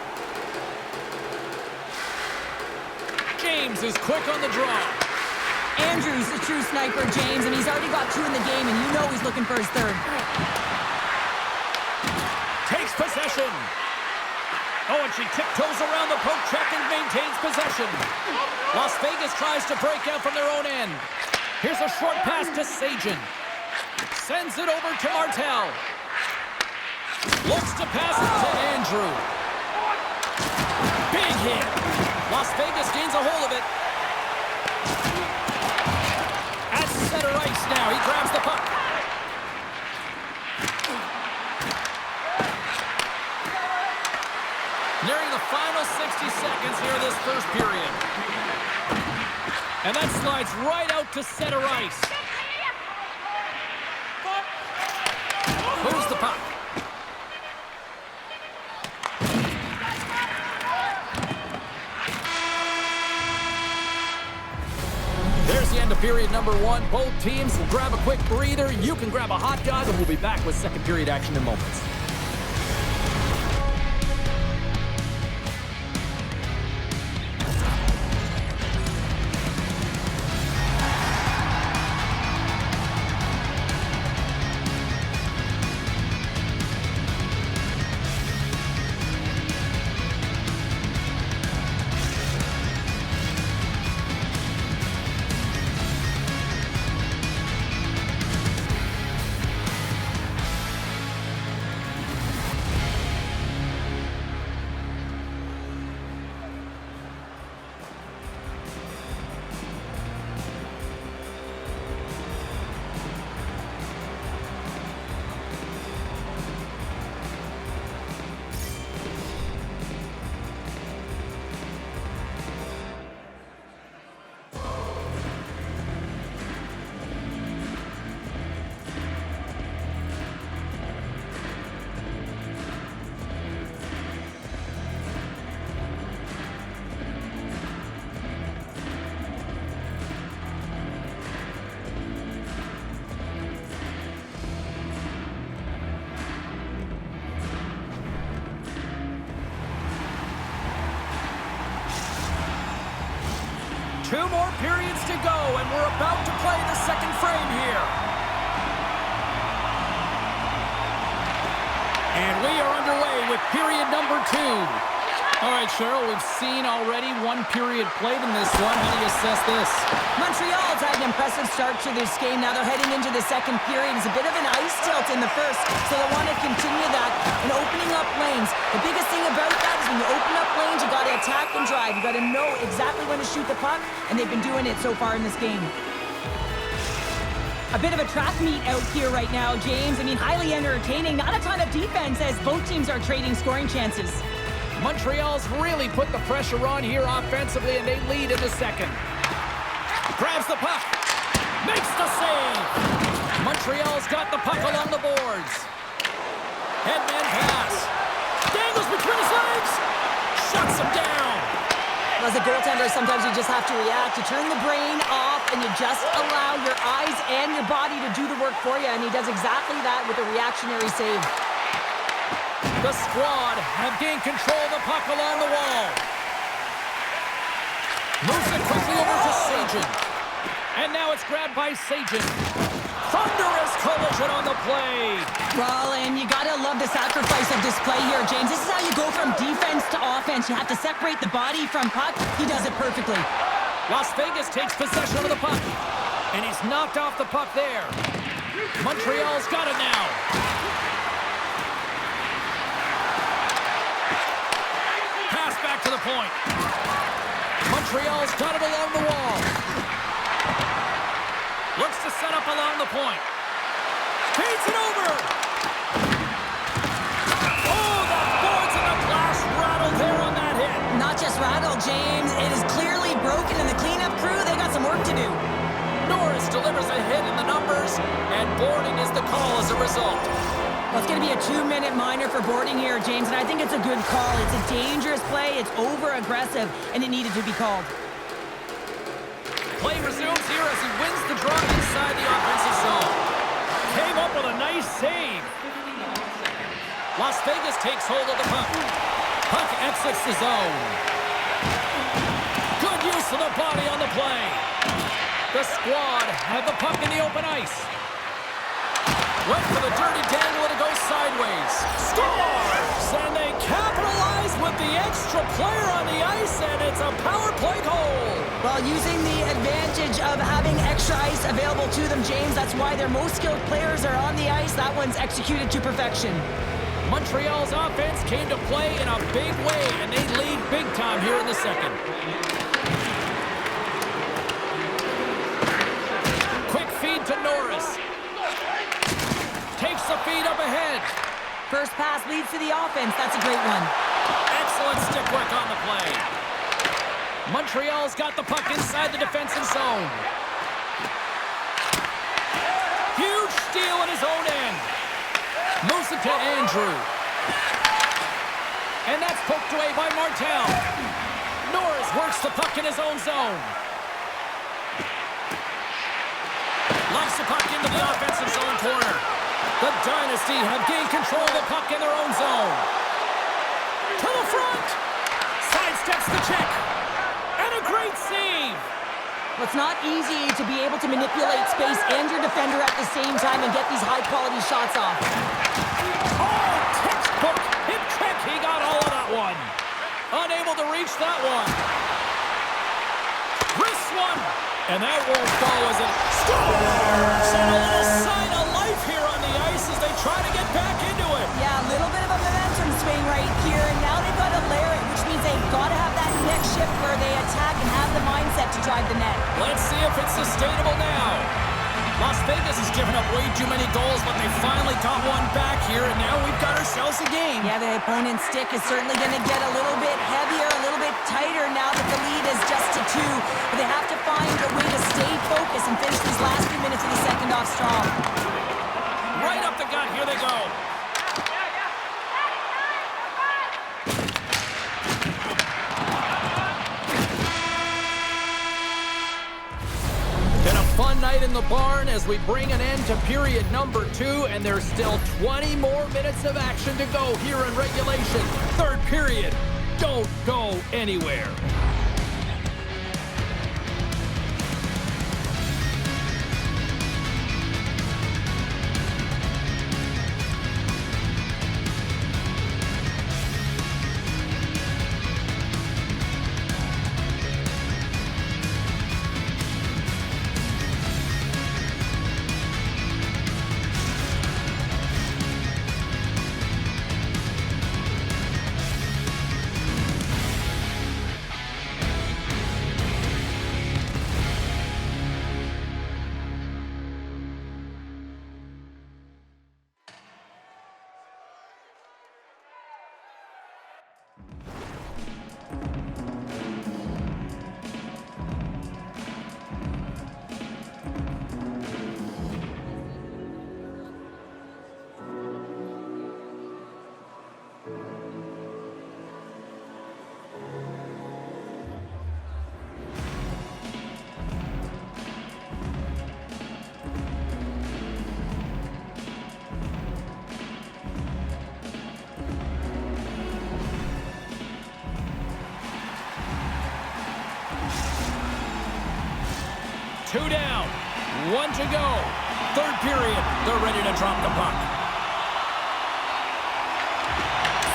James is quick on the draw. Andrews, a true sniper, James, and he's already got 2 in the game, and you know he's looking for his third. Takes possession. Oh, and she tiptoes around the poke check and maintains possession. Las Vegas tries to break out from their own end. Here's a short pass to Sajin. Sends it over to Martel. Looks to pass it to Andrew. Big hit. Las Vegas gains a hold of it. At center ice now. He grabs the puck. Nearing the final 60 seconds here in this first period. And that slides right out to center ice. Moves the puck. There's the end of period number one. Both teams will grab a quick breather. You can grab a hot dog, and we'll be back with second period action in moments. Two more periods to go, and we're about to play the second frame here. And we are underway with period number two. All right, Cheryl, we've seen already one period played in this one. How do you assess this? Montreal's had an impressive start to this game. Now they're heading into the second period. It's a bit of an ice tilt in the first, so they want to continue that and opening up lanes. The biggest thing about that is when you open up lanes, you got to attack and drive. You got to know exactly when to shoot the puck, and they've been doing it so far in this game. A bit of a track meet out here right now, James. I mean, highly entertaining. Not a ton of defense as both teams are trading scoring chances. Montreal's really put the pressure on here offensively, and they lead in the second. Grabs the puck. Makes the save. Montreal's got the puck along the boards. Headman pass. Dangles between his legs. Shuts him down. As a goaltender, sometimes you just have to react. You turn the brain off, and you just allow your eyes and your body to do the work for you, and he does exactly that with a reactionary save. The squad have gained control of the puck along the wall. Moves it quickly over to Sajin. And now it's grabbed by Sajin. Thunderous collision on the play. Well, and you gotta love the sacrifice of this play here, James. This is how you go from defense to offense. You have to separate the body from puck. He does it perfectly. Las Vegas takes possession of the puck. And he's knocked off the puck there. Montreal's got it now. Pass back to the point. Montreal's got it along the wall. Looks to set up along the point. Feeds it over. Oh, the boards and the glass rattled there on that hit. Not just rattled, James. It is clearly broken, and the cleanup crew, they got some work to do. Norris delivers a hit in the numbers, and boarding is the call as a result. Well, it's going to be a 2-minute minor for boarding here, James, and I think it's a good call. It's a dangerous play. It's over-aggressive, and it needed to be called. Play resumes here as he wins the draw inside the offensive zone. Came up with a nice save. Las Vegas takes hold of the puck. Puck exits the zone. Good use of the body on the play. The squad have the puck in the open ice. Went for the dirty dangle and it goes sideways. Scores! And they capitalize with the extra player on the ice, and it's a power play goal. Well, using the advantage of having extra ice available to them, James, that's why their most skilled players are on the ice. That one's executed to perfection. Montreal's offense came to play in a big way, and they lead big time here in the second. Quick feed to Norris. Takes the feed up ahead. First pass leads to the offense. That's a great one. Excellent stick work on the play. Montreal's got the puck inside the defensive zone. Huge steal in his own end. Moves it to Andrew. And that's poked away by Martel. Norris works the puck in his own zone. Lobs the puck into the offensive zone corner. The Dynasty have gained control of the puck in their own zone. To the front. Sidesteps the check. And a great save. Well, it's not easy to be able to manipulate space and your defender at the same time and get these high-quality shots off. Oh, textbook hip check. He got all of that one. Unable to reach that one. Wrist one. And that won't go as it scores. And a little sign of life here on the ice as they try to get back into it. Yeah, a little bit of a momentum swing right here. And now they've got to layer it, which means they've got to have that next shift where they attack and have the mindset to drive the net. Let's see if it's sustainable now. Las Vegas has given up way too many goals, but they finally got one back here, and now we've got ourselves a game. Yeah, the opponent's stick is certainly going to get a little bit heavier, a little bit tighter now that the lead is just to 2. But they have to find a way to stay focused and finish these last few minutes of the second off strong. Right up the gut, here they go. Fun night in the barn as we bring an end to period number 2, and there's still 20 more minutes of action to go here in regulation. Third period. Don't go anywhere. Two down, 1 to go. Third period, they're ready to drop the puck.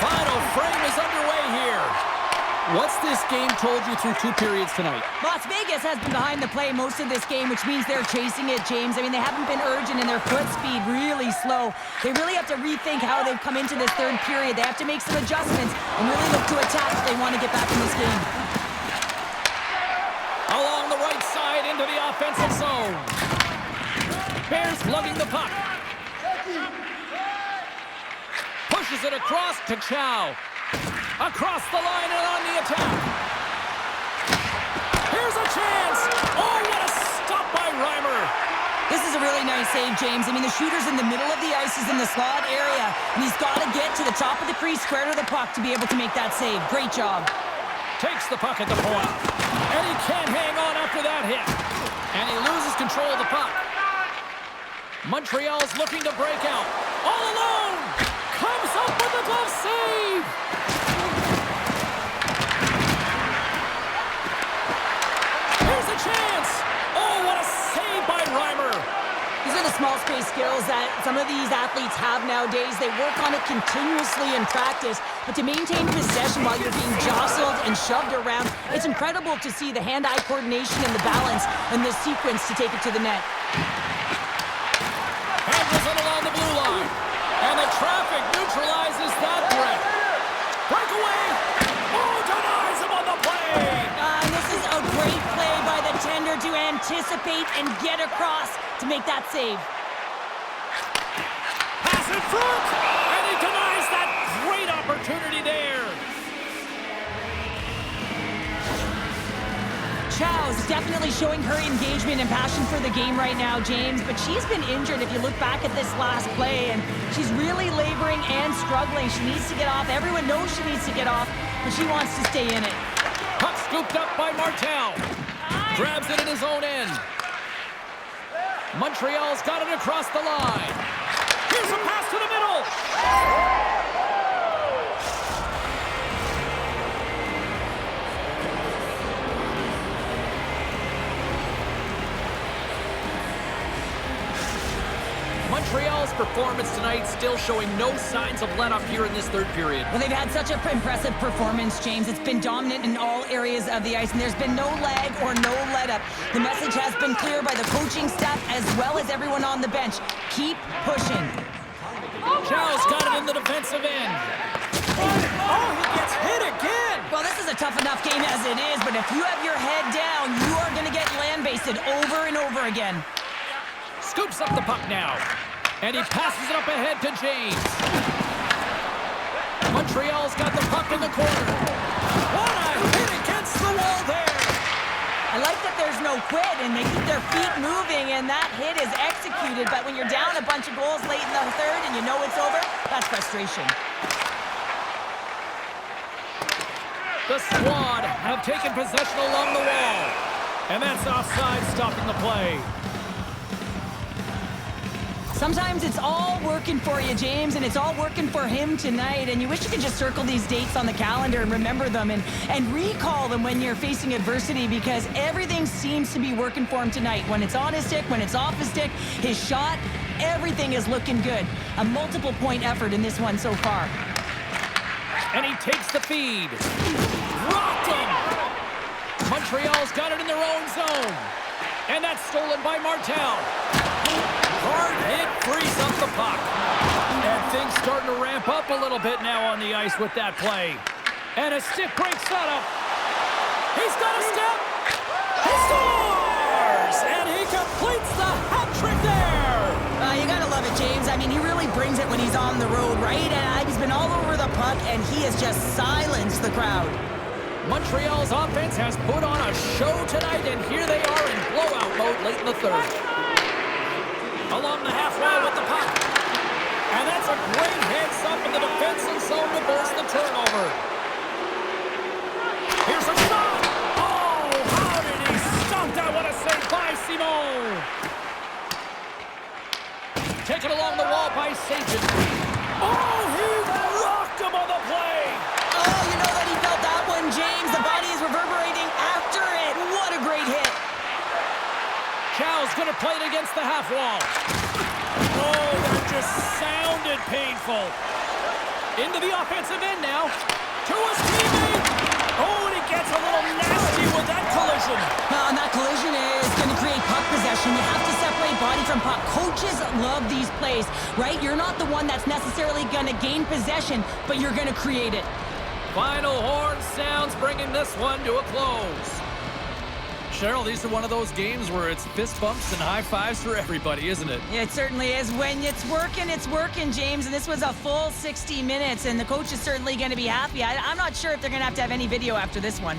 Final frame is underway here. What's this game told you through 2 periods tonight? Las Vegas has been behind the play most of this game, which means they're chasing it, James. I mean, they haven't been urgent and their foot speed really slow. They really have to rethink how they've come into this third period. They have to make some adjustments and really look to attack if they want to get back in this game. Along the right side into the offensive zone. Bears lugging the puck. Pushes it across to Chow. Across the line and on the attack. Here's a chance. Oh, what a stop by Reimer. This is a really nice save, James. I mean, the shooter's in the middle of the ice. He's in the slot area, and he's got to get to the top of the crease, square to the puck to be able to make that save. Great job. Takes the puck at the point. And he can't hang on after that hit. And he loses control of the puck. Montreal's looking to break out. All alone! Comes up with a glove save! Here's a chance! Oh, what a save by Reimer! These are the small space skills that some of these athletes have nowadays. They work on it continuously in practice, but to maintain possession while you're being jostled and shoved around, it's incredible to see the hand-eye coordination and the balance and the sequence to take it to the net. Handles it along the blue line, and the traffic neutralizes that threat. Breakaway! Oh, denies him on the play! And this is a great play by the tender to anticipate and get across to make that save. Pass in front, and he denies that great opportunity there. Chow's definitely showing her engagement and passion for the game right now, James, but she's been injured if you look back at this last play, and she's really laboring and struggling. She needs to get off. Everyone knows she needs to get off, but she wants to stay in it. Puck scooped up by Martel. Grabs it in his own end. Montreal's got it across the line. Here's a pass to the middle. Montreal's performance tonight still showing no signs of let-up here in this third period. Well, they've had such an impressive performance, James. It's been dominant in all areas of the ice, and there's been no lag or no let-up. The message has been clear by the coaching staff as well as everyone on the bench. Keep pushing. Chow's got it in the defensive end. Oh, he gets hit again. Well, this is a tough enough game as it is, but if you have your head down, you are going to get land-basted over and over again. Scoops up the puck now. And he passes it up ahead to James. Montreal's got the puck in the corner. What a hit against the wall there. I like that there's no quit, and they keep their feet moving, and that hit is executed. But when you're down a bunch of goals late in the third and you know it's over, that's frustration. The squad have taken possession along the wall. And that's offside, stopping the play. Sometimes it's all working for you, James, and it's all working for him tonight. And you wish you could just circle these dates on the calendar and remember them and recall them when you're facing adversity, because everything seems to be working for him tonight. When it's on his stick, when it's off his stick, his shot, everything is looking good. A multiple-point effort in this one so far. And he takes the feed. Rocked him! Montreal's got it in their own zone. And that's stolen by Martel. Hard hit, frees up the puck. And things starting to ramp up a little bit now on the ice with that play. And a stick break setup. He's got a step. He scores! And he completes the hat trick there. You gotta love it, James. I mean, he really brings it when he's on the road, right? And he's been all over the puck, and he has just silenced the crowd. Montreal's offense has put on a show tonight, and here they are in blowout mode late in the third. Along the half wall with the puck. And that's a great heads-up in the defensive zone to force the turnover. Here's a shot! Oh, how did he stop that? What a save by Simon! Taken along the wall by Sajin. Oh, he rocked him on the play! Oh, you know that he felt that one, James. The body is reverberating after it. What a great hit. Chow's gonna play it against the half wall. Oh, that just sounded painful. Into the offensive end now. To his teammate. Oh, and he gets a little nasty with that collision. And that collision is going to create puck possession. You have to separate body from puck. Coaches love these plays, right? You're not the one that's necessarily going to gain possession, but you're going to create it. Final horn sounds, bringing this one to a close. Cheryl, these are one of those games where it's fist bumps and high fives for everybody, isn't it? It certainly is. When it's working, James. And this was a full 60 minutes, and the coach is certainly going to be happy. I'm not sure if they're going to have any video after this one.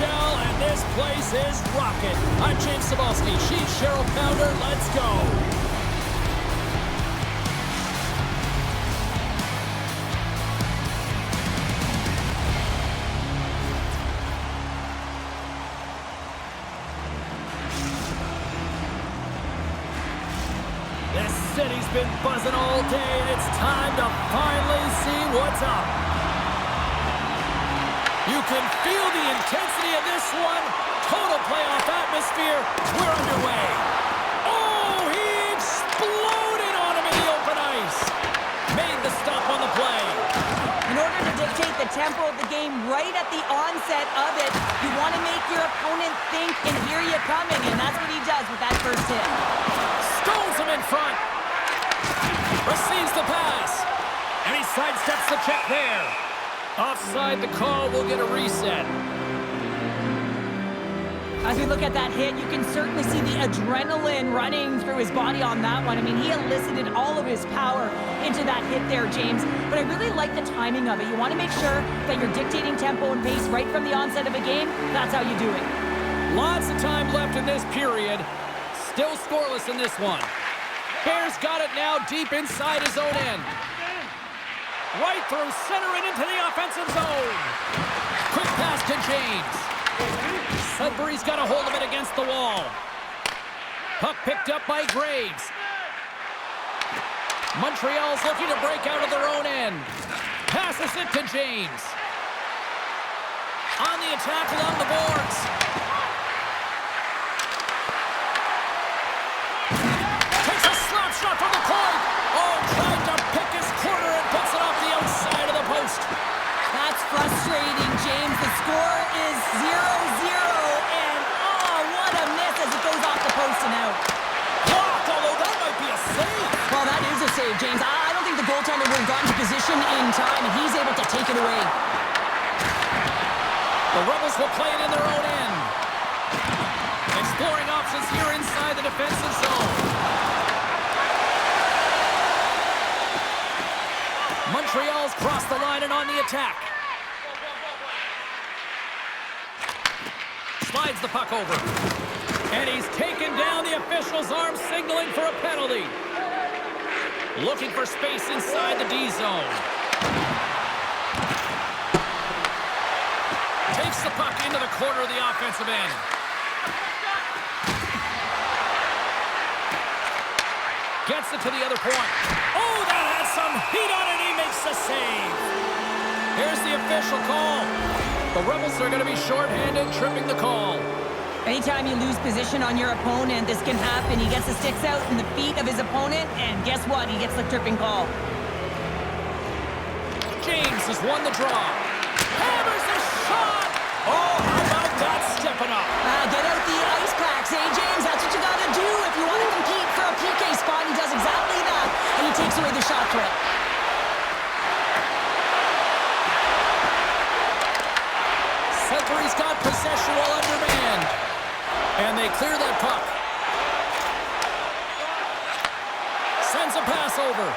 shell, and this place is rocking. I'm James Cebulski. She's Cheryl Pounder. Let's go. This city's been buzzing all day, and it's time to finally see what's up. You can feel the intensity of this one. Total playoff atmosphere. We're underway. Oh, he exploded on him in the open ice. Made the stop on the play. In order to dictate the tempo of the game right at the onset of it, you want to make your opponent think and hear you coming, and that's what he does with that first hit. Stones him in front. Receives the pass. And he sidesteps the check there. Offside the call, will get a reset. As we look at that hit, you can certainly see the adrenaline running through his body on that one. I mean, he elicited all of his power into that hit there, James. But I really like the timing of it. You want to make sure that you're dictating tempo and pace right from the onset of a game. That's how you do it. Lots of time left in this period. Still scoreless in this one. Bears got it now deep inside his own end. Right through center and into the offensive zone. Quick pass to James. Sudbury's got a hold of it against the wall. Puck picked up by Graves. Montreal's looking to break out of their own end. Passes it to James. On the attack along the boards. Takes a slap shot from the point. Oh, tried to pick his corner and puts it off the outside of the post. That's frustrating, James. The score is 0-0, and oh, what a miss as it goes off the post and out. Blocked, although that might be a save. Well, that is a save, James. I don't think the goaltender would have gotten to position in time, and he's able to take it away. The Rebels will play it in their own end. Exploring options here inside the defensive zone. Montreal's crossed the line and on the attack. Slides the puck over. And he's taken down. The official's arm signaling for a penalty. Looking for space inside the D zone. Takes the puck into the corner of the offensive end. Gets it to the other point. Oh, that has some heat on it. He makes the save. Here's the official call. The Rebels are going to be shorthanded, tripping the call. Anytime you lose position on your opponent, this can happen. He gets the sticks out in the feet of his opponent, and guess what? He gets the tripping call. James has won the draw. Hammers a shot. Oh, how about that stepping up? Get out the ice packs, eh, James? That's what you got to do if you want to compete for a PK spot. He does exactly that, and he takes away the shot threat. Sudbury's got possession while undermanned. And they clear that puck. Sends a pass over.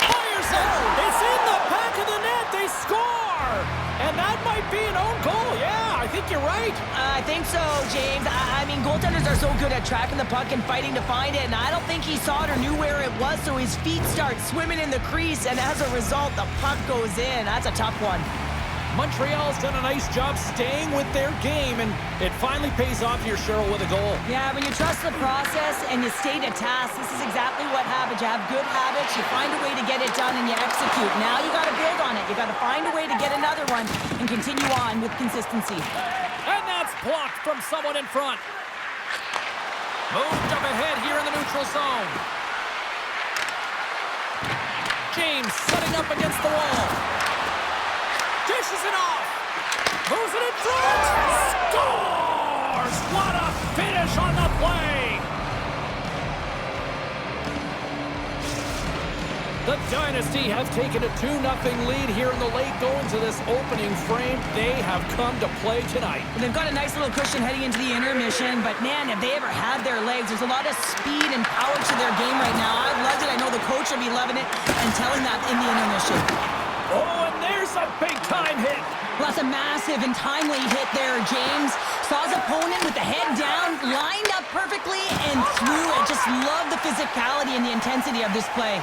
Fires it. It's in the back of the net. They score. And that might be an own goal. Yeah, I think you're right. I think so, James. I mean, goaltenders are so good at tracking the puck and fighting to find it, and I don't think he saw it or knew where it was, so his feet start swimming in the crease, and as a result, the puck goes in. That's a tough one. Montreal's done a nice job staying with their game, and it finally pays off here, Cheryl, with a goal. Yeah, when you trust the process and you stay to task, this is exactly what happens. You have good habits, you find a way to get it done, and you execute. Now you got to build on it. You got to find a way to get another one and continue on with consistency. And that's blocked from someone in front. Moved up ahead here in the neutral zone. James setting up against the wall. Dishes it off. Moves it in front. Scores! What a finish on the play. The Dynasty have taken a 2-0 lead here in the late going to this opening frame. They have come to play tonight. Well, they've got a nice little cushion heading into the intermission, but man, if they ever had their legs, there's a lot of speed and power to their game right now. I loved it. I know the coach will be loving it and telling that in the intermission. Oh, and there's a big-time hit. Well, that's a massive and timely hit there, James. Saw his opponent with the head down, lined up perfectly, and threw it. Just love the physicality and the intensity of this play.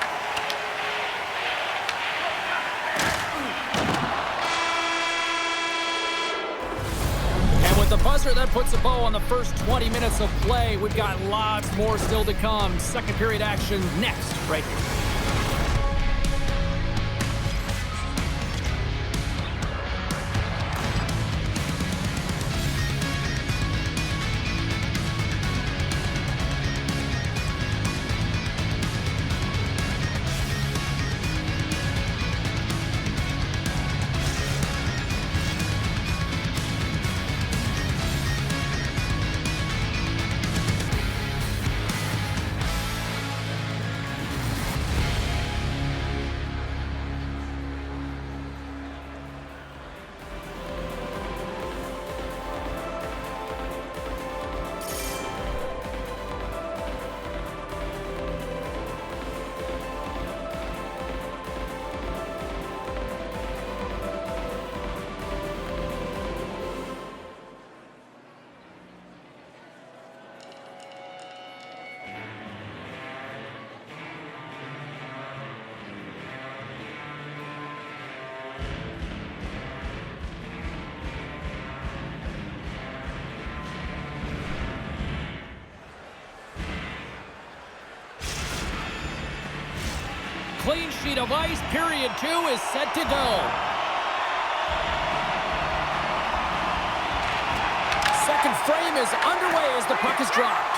And with the buzzer, that puts a bow on the first 20 minutes of play. We've got lots more still to come. Second period action next, right here. Clean sheet of ice. Period 2 is set to go. Second frame is underway as the puck is dropped.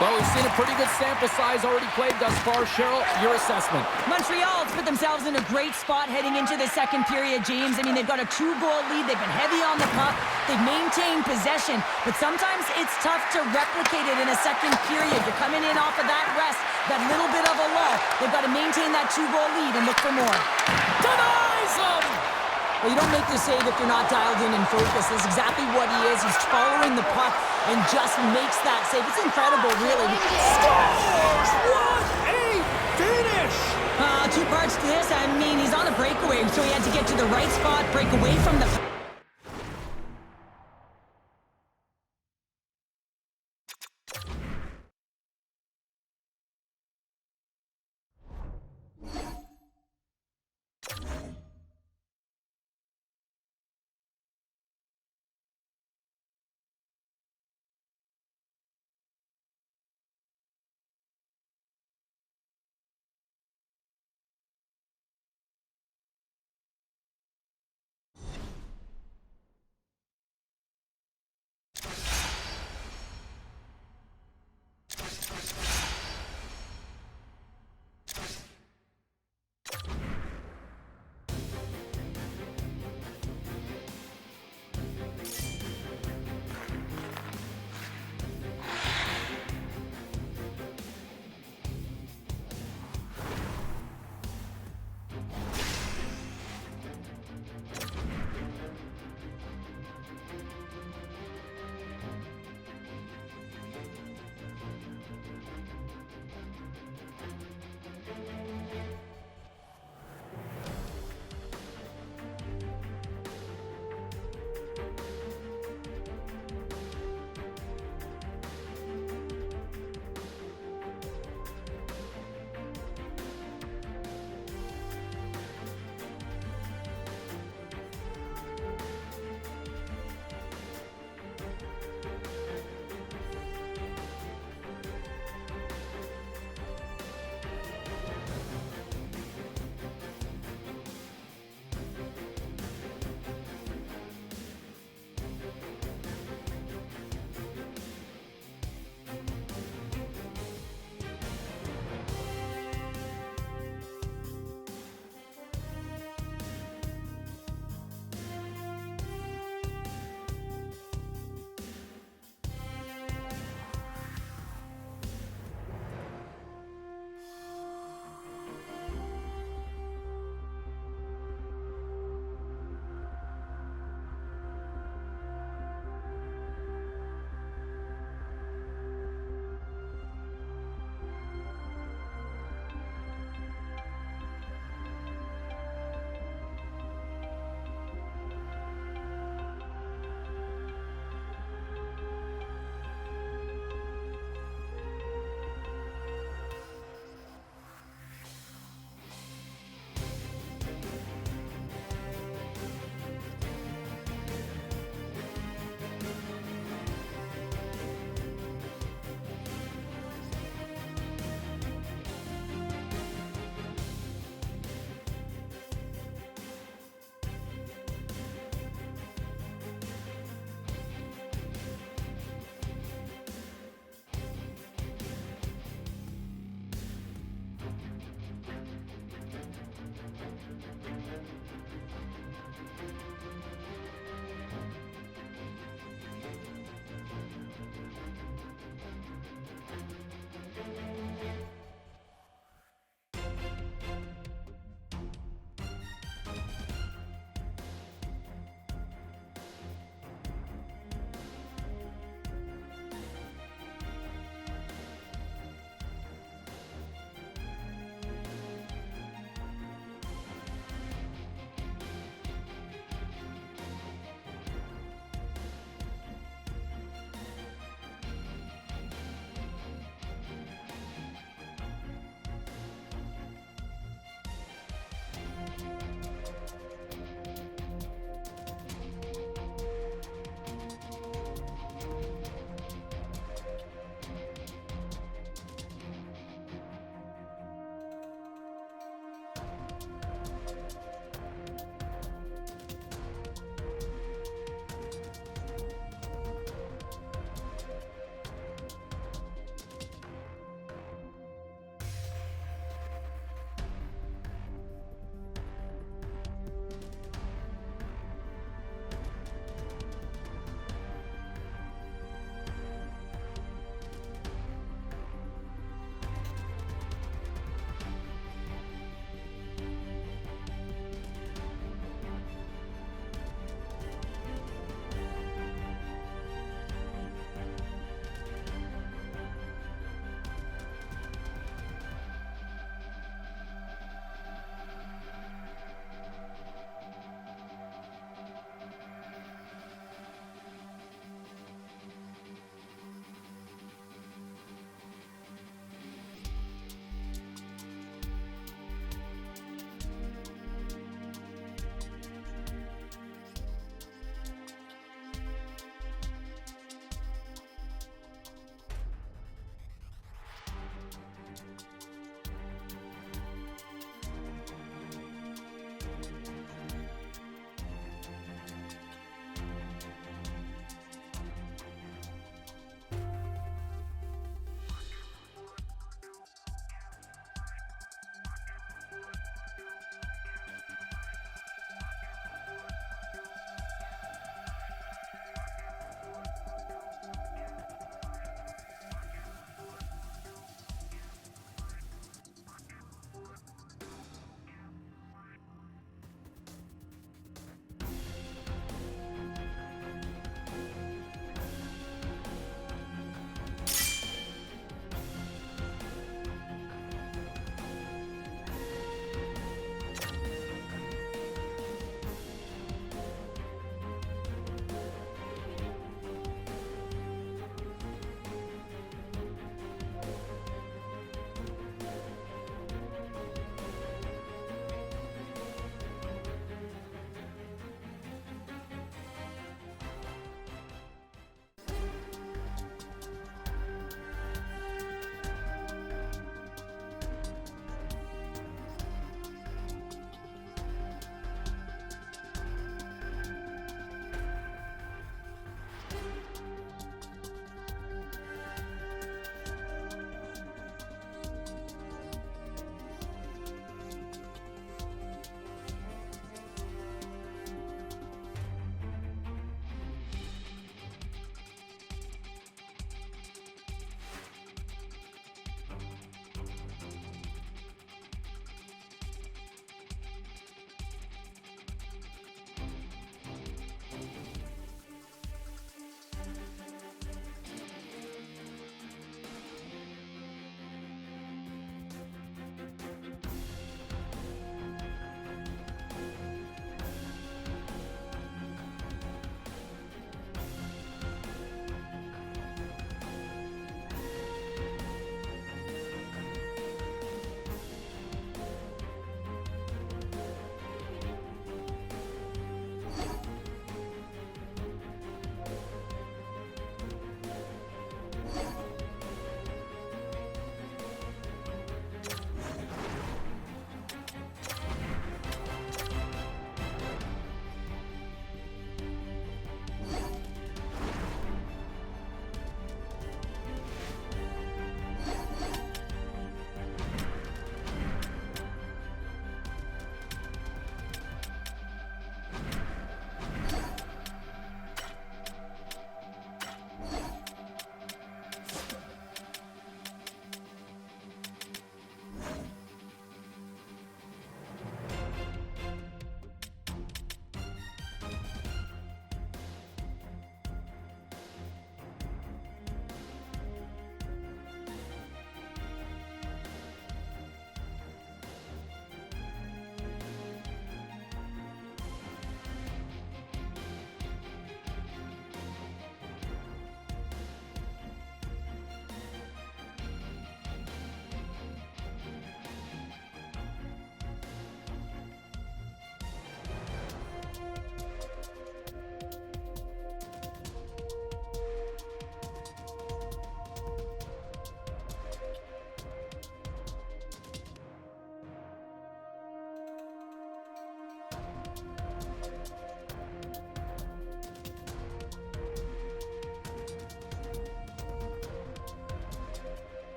Well, we've seen a pretty good sample size already played thus far. Cheryl, your assessment. Montreal's put themselves in a great spot heading into the second period, James. I mean, they've got a 2-goal lead. They've been heavy on the puck. They've maintained possession. But sometimes it's tough to replicate it in a second period. You're coming in off of that rest, that little bit of a lull. They've got to maintain that 2-goal lead and look for more. Denies him! Well, you don't make the save if you're not dialed in and focused. That's exactly what he is. He's following the puck and just makes that save. It's incredible, really. Scores! What a finish! Two parts to this. I mean, he's on a breakaway, so he had to get to the right spot, break away from the...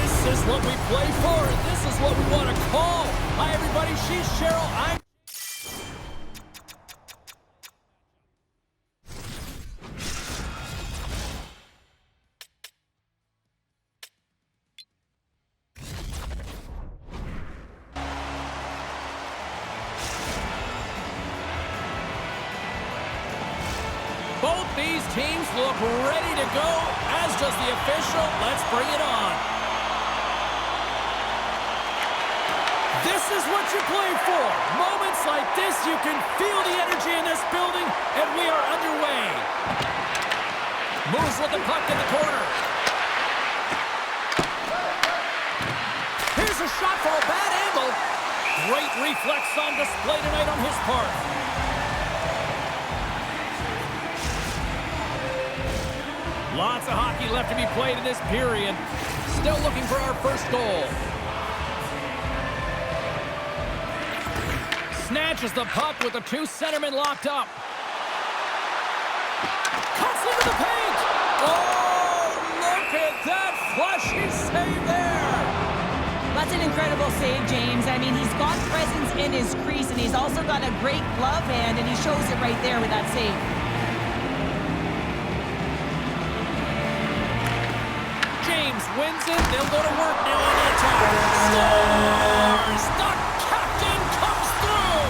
This is what we play for, and this is what we want to call. Hi, everybody. She's Cheryl. I'm... Both these teams look ready to go, as does the official. Let's bring it on. This is what you play for. Moments like this, you can feel the energy in this building, and we are underway. Moves with the puck in the corner. Here's a shot for a bad angle. Great reflex on display tonight on his part. Lots of hockey left to be played in this period. Still looking for our first goal. Snatches the puck with the two centermen locked up. Cuts into the paint. Oh, look at that flashy save there. That's an incredible save, James. I mean, he's got presence in his crease, and he's also got a great glove hand, and he shows it right there with that save. Wins it. They'll go to work now on the attack. Scores! The captain comes through!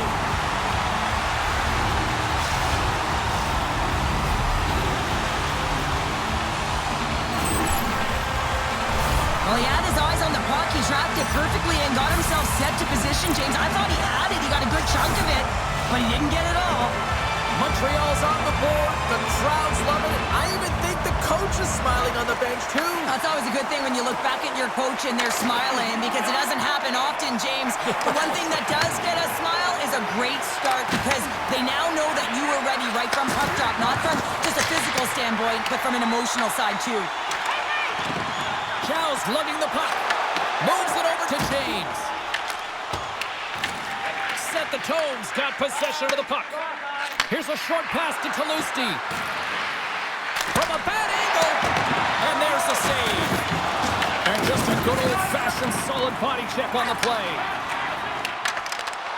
Well, he had his eyes on the puck. He trapped it perfectly and got himself set to position, James. I thought he had it. He got a good chunk of it, but he didn't get it all. Montreal's on the board. The crowd's loving it. I even think the coach is smiling on the bench, too. That's always a good thing when you look back at your coach and they're smiling, because it doesn't happen often, James. The one thing that does get a smile is a great start, because they now know that you were ready right from puck drop, not from just a physical standpoint, but from an emotional side, too. Chow's lugging the puck. Moves it over to James. Set the tones. Got possession of the puck. Here's a short pass to Talusti. From a bad angle. And there's the save. And just a good old-fashioned solid body check on the play.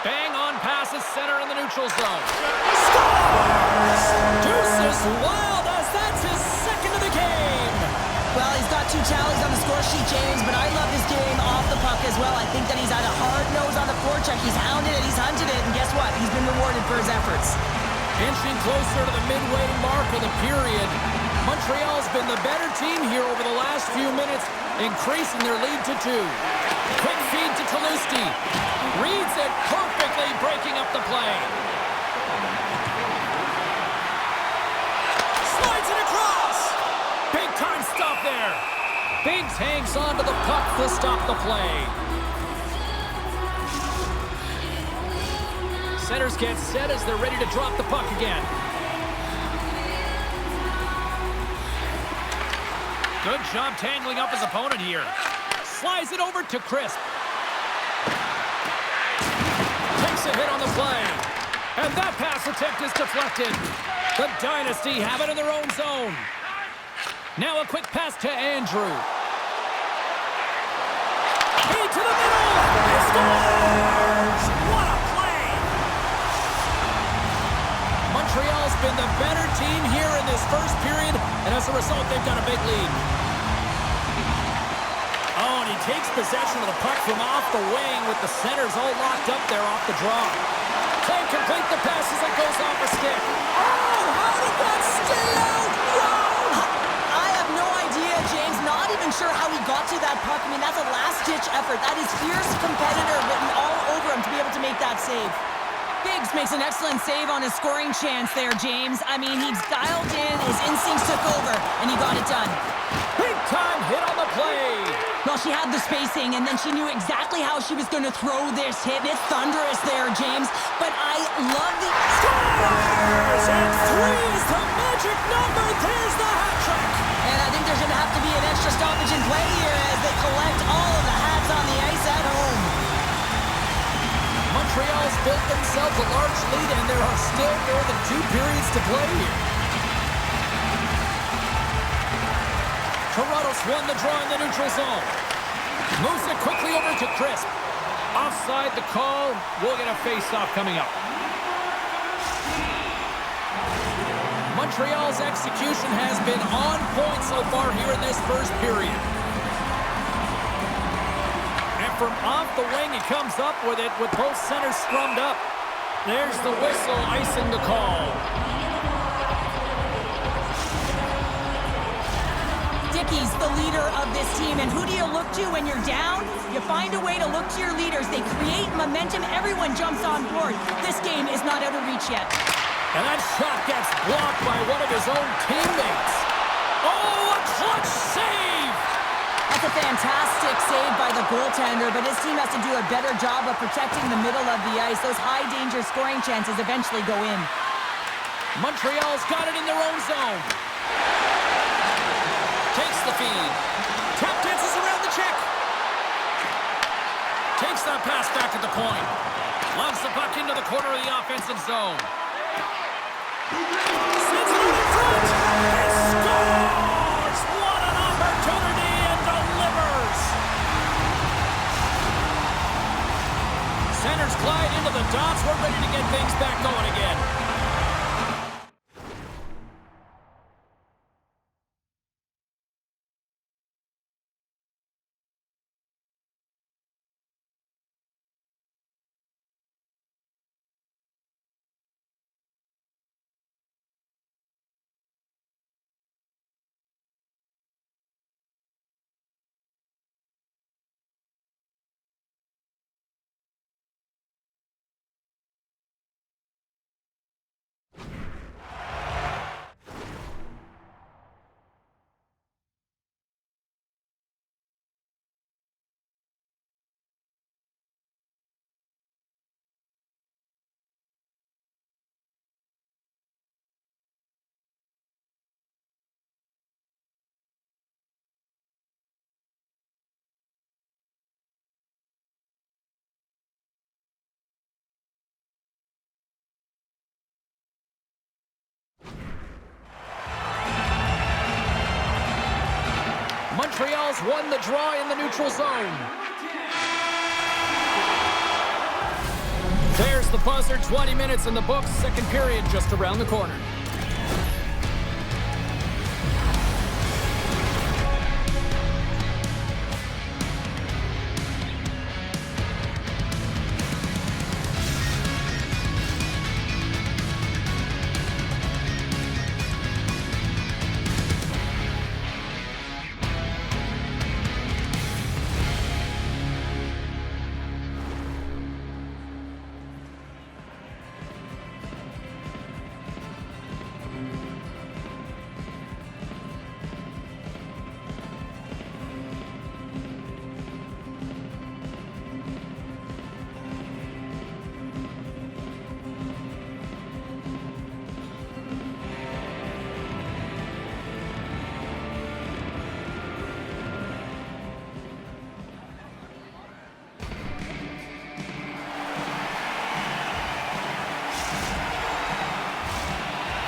Bang on passes center in the neutral zone. Scores! Deuces wild as that's his second of the game. Well, he's got two tallies on the score sheet, James, but I love his game off the puck as well. I think that he's had a hard nose on the forecheck. He's hounded it, he's hunted it, and guess what? He's been rewarded for his efforts. Inching closer to the midway mark of the period. Montreal's been the better team here over the last few minutes, increasing their lead to 2. Quick feed to Talusti. Reads it perfectly, breaking up the play. Slides it across. Big time stop there. Biggs hangs on to the puck to stop the play. Centers get set as they're ready to drop the puck again. Good job tangling up his opponent here. Slides it over to Crisp. Takes a hit on the play. And that pass attempt is deflected. The Dynasty have it in their own zone. Now a quick pass to Andrew. He to the middle. He scores! What a play! Montreal's been the better team here in this first period, and as a result, they've got a big lead. Oh, and he takes possession of the puck from off the wing with the centers all locked up there off the draw. Can't complete the pass as it goes off a stick. Oh, how did that stay out? Wow! I have no idea, James. Not even sure how he got to that puck. I mean, that's a last-ditch effort. That is fierce competitor written all over him to be able to make that save. Biggs makes an excellent save on his scoring chance there, James. I mean, he's dialed in, his instincts took over, and he got it done. Big time hit on the play. Well, she had the spacing, and then she knew exactly how she was going to throw this hit. It's thunderous there, James. But I love the... Scores! And 3 is the magic number. There's the hat trick. And I think there's going to have to be an extra stoppage in play here as they collect all of the hats on the ice at home. Montreal's built themselves a large lead, and there are still more than 2 periods to play here. Toronto's won the draw in the neutral zone. Moves it quickly over to Crisp. Offside the call. We'll get a face-off coming up. Montreal's execution has been on point so far here in this first period. And from off the wing, he comes up with it with both centers scrummed up. There's the whistle, icing the call. Dickey's the leader of this team, and who do you look to when you're down? You find a way to look to your leaders. They create momentum. Everyone jumps on board. This game is not out of reach yet. And that shot gets blocked by one of his own teammates. Oh, a clutch save! That's a fantastic save by the goaltender, but his team has to do a better job of protecting the middle of the ice. Those high-danger scoring chances eventually go in. Montreal's got it in their own zone. Takes the feed. Tap dances around the check. Takes that pass back at the point. Loves the puck into the corner of the offensive zone. Sends it in front. He scores! What an opportunity, and delivers! Centers glide into the dots. We're ready to get things back going again. Montreal's won the draw in the neutral zone. There's the buzzer, 20 minutes in the books, second period just around the corner.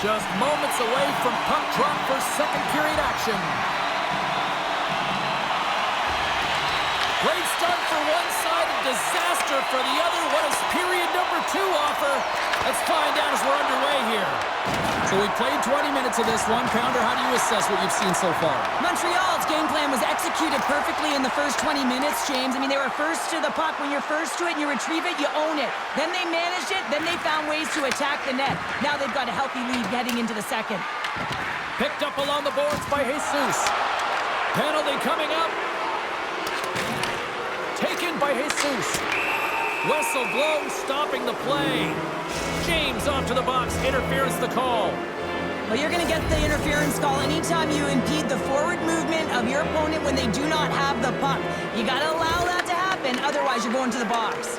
Just moments away from puck drop for second period action. Great start for one side and disaster for the other. What does period number 2 offer? Let's find out as we're underway here. So we played 20 minutes of this one. Pounder, how do you assess what you've seen so far? Montreal's game plan was executed perfectly in the first 20 minutes, James. I mean, they were first to the puck. When you're first to it and you retrieve it, you own it. Then they managed it. Then they found ways to attack the net. Now they've got a healthy lead heading into the second. Picked up along the boards by Jesus. Penalty coming up. Taken by Jesus. Whistle blows, stopping the play. James off to the box. Interference the call. Well, you're going to get the interference call anytime you impede the forward movement of your opponent when they do not have the puck. You got to allow that to happen, otherwise you're going to the box.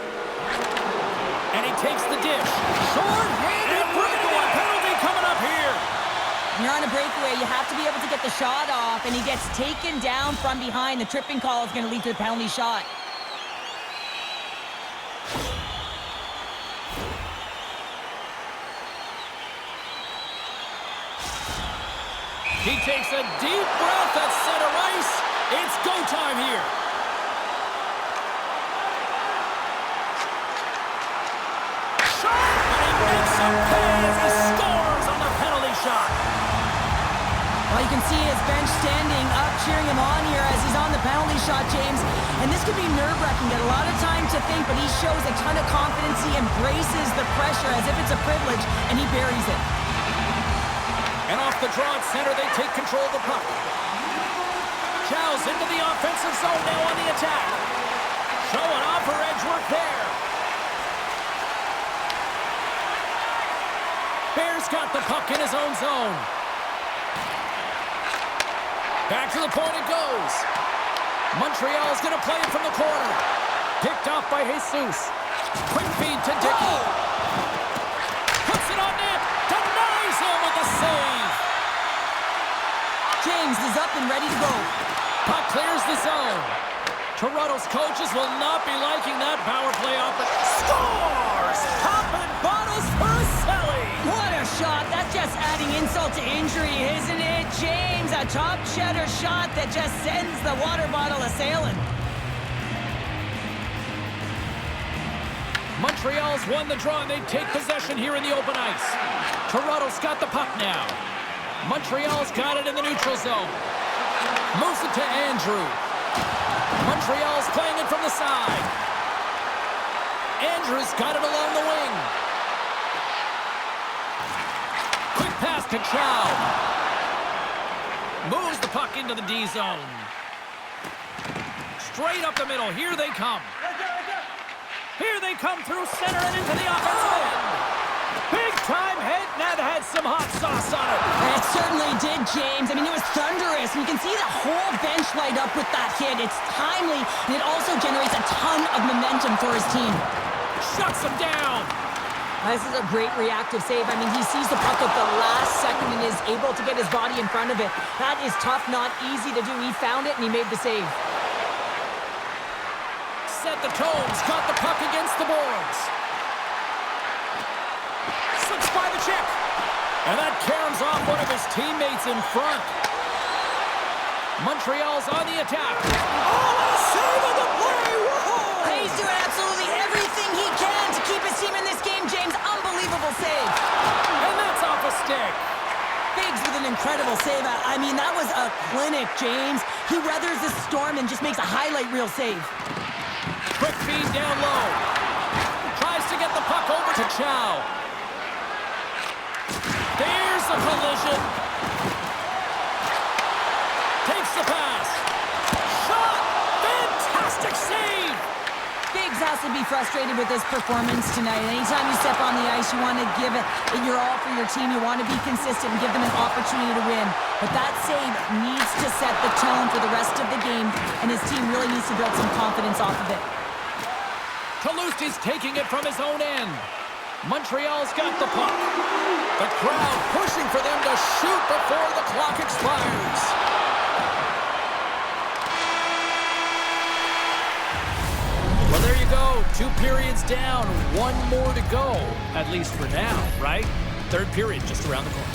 And he takes the dish. Short-handed, and we're going to get a penalty coming up here. When you're on a breakaway, you have to be able to get the shot off, and he gets taken down from behind. The tripping call is going to lead to the penalty shot. He takes a deep breath at center ice. It's go time here. You can see his bench standing up, cheering him on here as he's on the penalty shot, James. And this could be nerve-wracking. Got a lot of time to think, but he shows a ton of confidence. He embraces the pressure as if it's a privilege, and he buries it. And off the draw at center, they take control of the puck. Chow's into the offensive zone now on the attack. Showing off her edge work there. Bears got the puck in his own zone. Back to the point it goes. Montreal's going to play it from the corner. Picked off by Jesus. Quick feed to Dickey. Puts it on net. Denies him with the save. James is up and ready to go. Puck clears the zone. Toronto's coaches will not be liking that power play off. Scores! Popping bottles for a Selly. What a shot. That's just adding insult to injury, isn't it, James? A top cheddar shot that just sends the water bottle a-sailing. Montreal's won the draw, and they take possession here in the open ice. Toronto's got the puck now. Montreal's got it in the neutral zone. Moves it to Andrew. Montreal's playing it from the side. Andrew's got it along the wing. Quick pass to Chow. Moves the puck into the D zone. Straight up the middle. Here they come. Here they come through center and into the offensive end. Big time hit, and that had some hot sauce on it. It certainly did, James. I mean, it was thunderous. And you can see the whole bench light up with that hit. It's timely, and it also generates a ton of momentum for his team. Shuts him down. This is a great reactive save. I mean, he sees the puck at the last second and is able to get his body in front of it. That is tough, not easy to do. He found it, and he made the save. Set the tones, got the puck against the boards. Slips by the check. And that caroms off one of his teammates in front. Montreal's on the attack. Oh, a save of the play! Whoa! He's doing absolutely everything he can to keep his team in this game, James. Unbelievable save. And that's off a stick. Biggs with an incredible save. I mean, that was a clinic, James. He weathers the storm and just makes a highlight reel save. Quick feed down low. Tries to get the puck over to Chow. There's a collision. Takes the pass. Shot! Fantastic save! Biggs has to be frustrated with his performance tonight. Anytime you step on the ice, you want to give it your all for your team. You want to be consistent and give them an opportunity to win. But that save needs to set the tone for the rest of the game, and his team really needs to build some confidence off of it. Talusti's taking it from his own end. Montreal's got the puck. The crowd pushing for them to shoot before the clock expires. Well, there you go. 2 periods down, 1 more to go, at least for now, right? 3rd period just around the corner.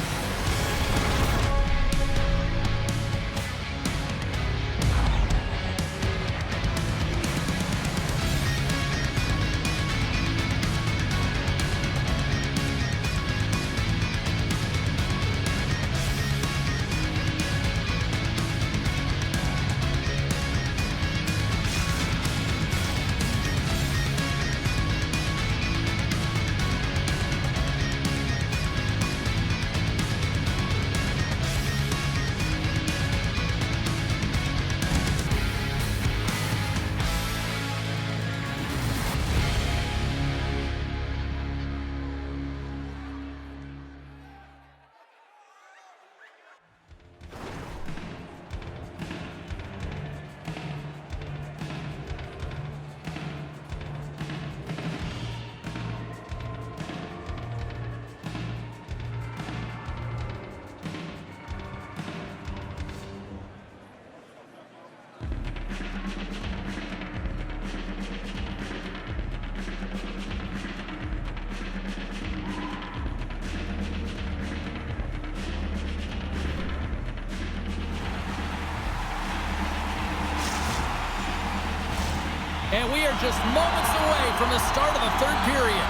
And we are just moments away from the start of the 3rd period.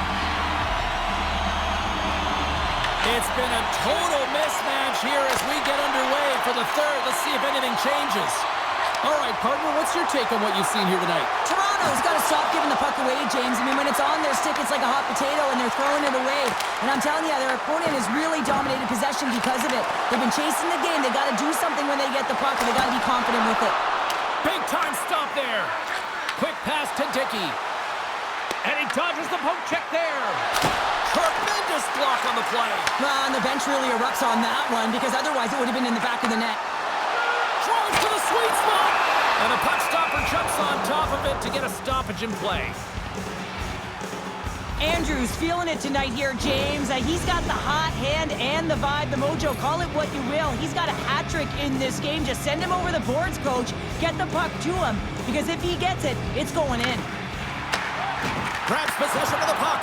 It's been a total mismatch here as we get underway for the third. Let's see if anything changes. All right, partner, what's your take on what you've seen here tonight? Toronto's got to stop giving the puck away, James. I mean, when it's on their stick, it's like a hot potato, and they're throwing it away. And I'm telling you, their opponent has really dominated possession because of it. They've been chasing the game. They got to do something when they get the puck, and they got to be confident with it. Big time stop there. Quick pass to Dickey. And he dodges the poke check there. Tremendous block on the play. Well, and the bench really erupts on that one, because otherwise it would have been in the back of the net. Drives to the sweet spot. And the puck stopper jumps on top of it to get a stoppage in play. Andrews feeling it tonight here, James. He's got the hot hand and the vibe, the mojo. Call it what you will. He's got a hat trick in this game. Just send him over the boards, coach. Get the puck to him, because if he gets it, it's going in. Grabs possession of the puck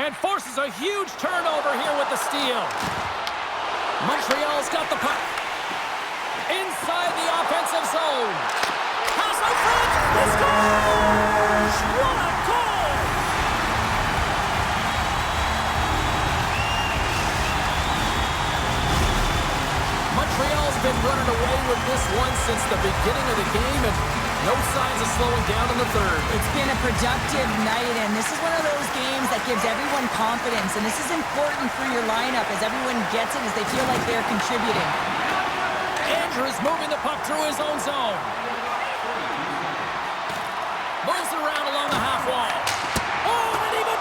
and forces a huge turnover here with the steal. Montreal's got the puck inside the offensive zone. Pass out front. He scores! What a goal! Montreal's been running away with this one since the beginning of the game, and no signs of slowing down in the third. It's been a productive night, and this is one of those games that gives everyone confidence, and this is important for your lineup as everyone gets it, as they feel like they're contributing. Andrews moving the puck through his own zone. Moves it around along the half wall. Oh, and even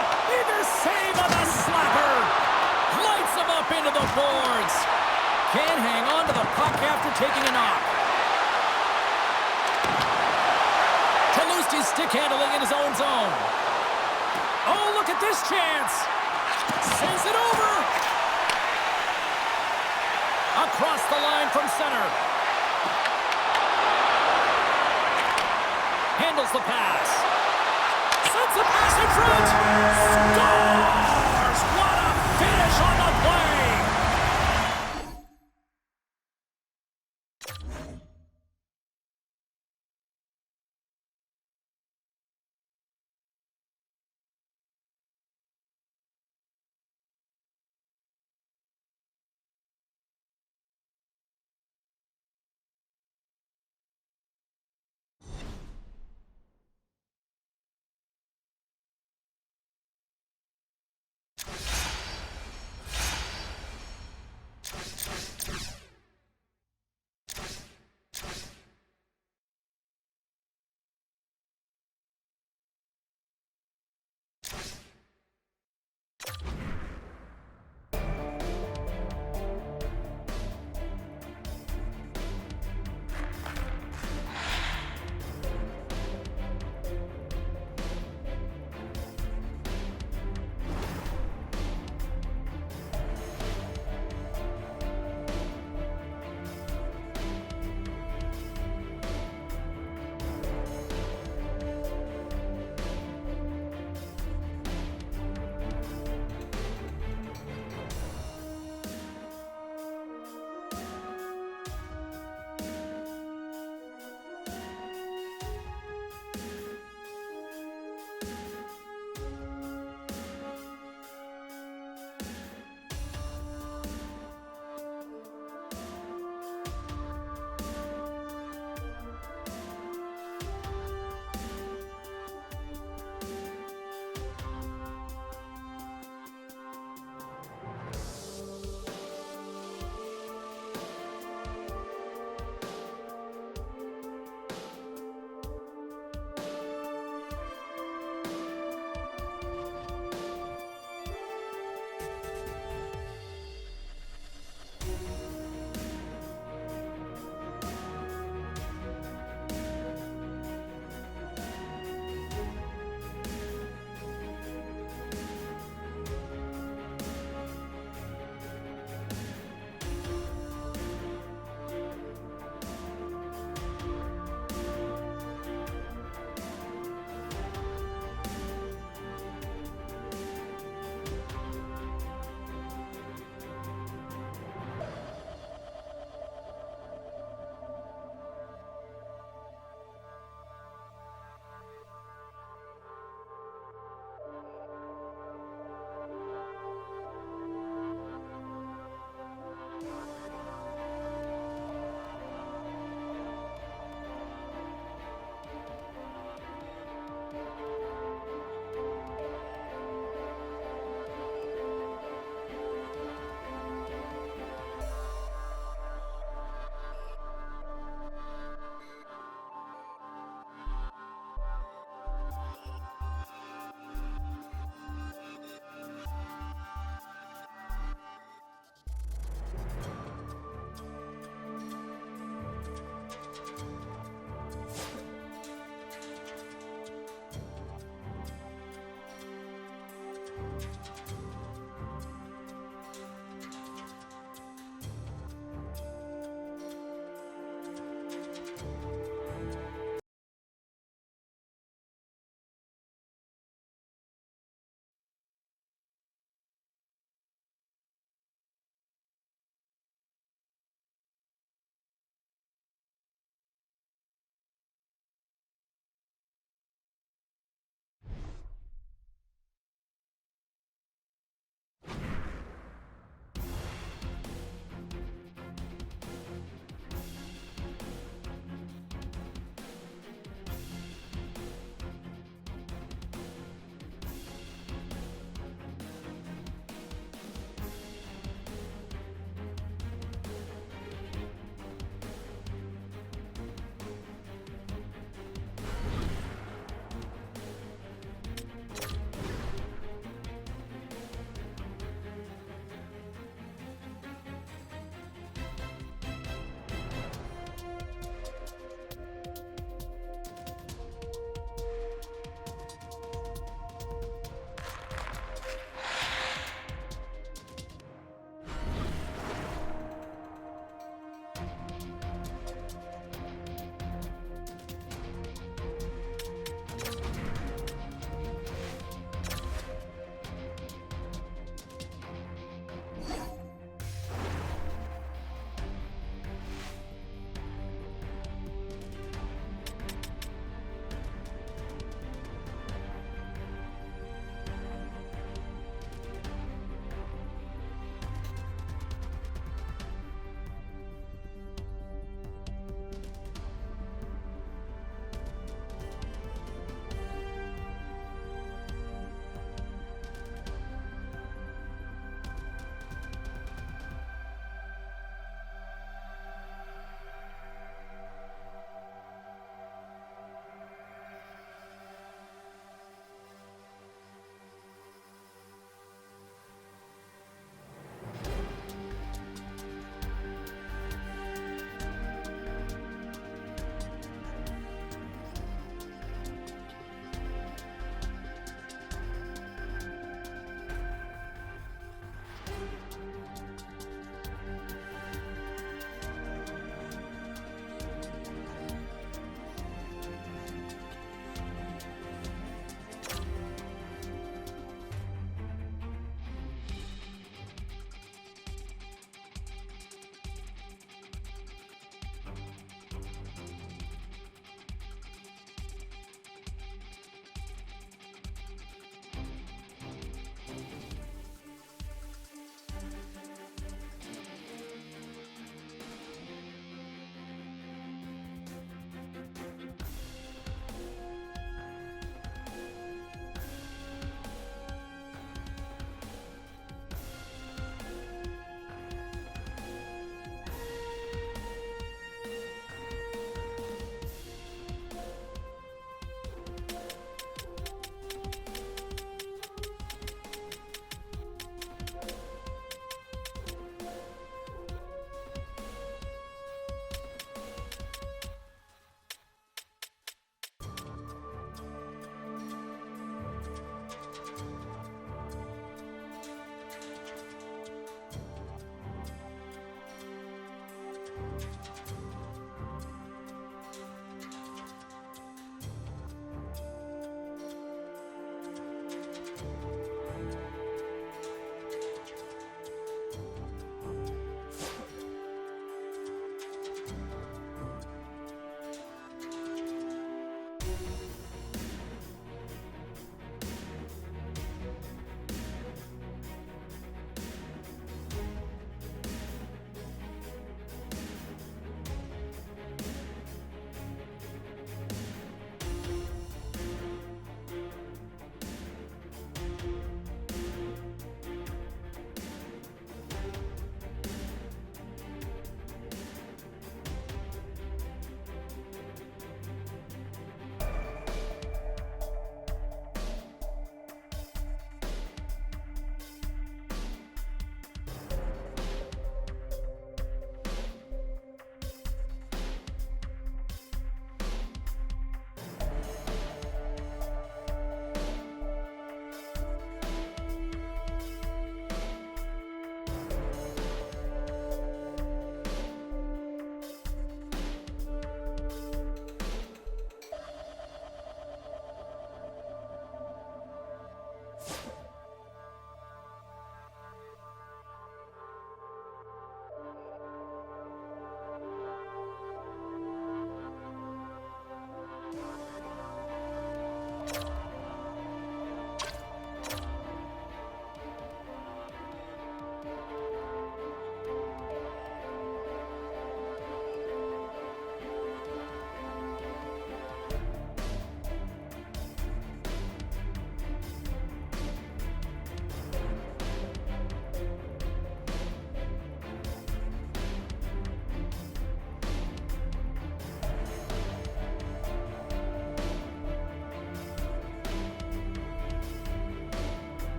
save on the slapper. Lights him up into the boards. Can't hang on to the puck after taking a knock. His stick handling in his own zone. Oh, look at this chance. Sends it over. Across the line from center. Handles the pass. Sends the pass in front. Scores! What a finish on the play.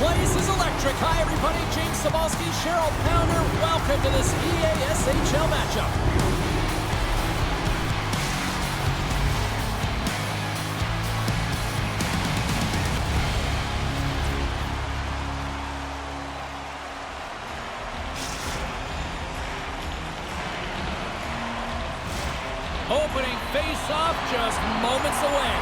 place is electric. Hi, everybody. James Cebulski, Cheryl Pounder. Welcome to this EASHL matchup. Opening face-off just moments away.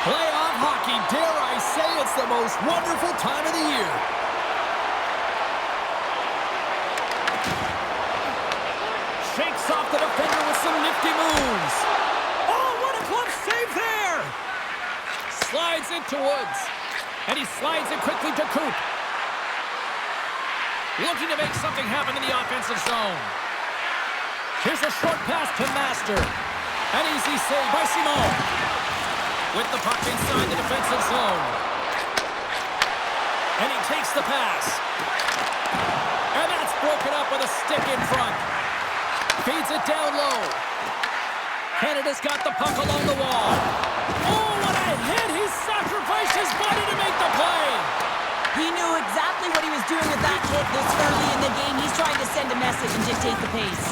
Playoff hockey, dare I say it's the most wonderful time of the year. Shakes off the defender with some nifty moves. Oh, what a glove save there! Slides into Woods. And he slides it quickly to Coop. Looking to make something happen in the offensive zone. Here's a short pass to Master. An easy save by Simon. With the puck inside the defensive zone. And he takes the pass. And that's broken up with a stick in front. Feeds it down low. Canada's got the puck along the wall. Oh, what a hit! He sacrificed his body to make the play. He knew exactly what he was doing with that hit this early in the game. He's trying to send a message and dictate the pace.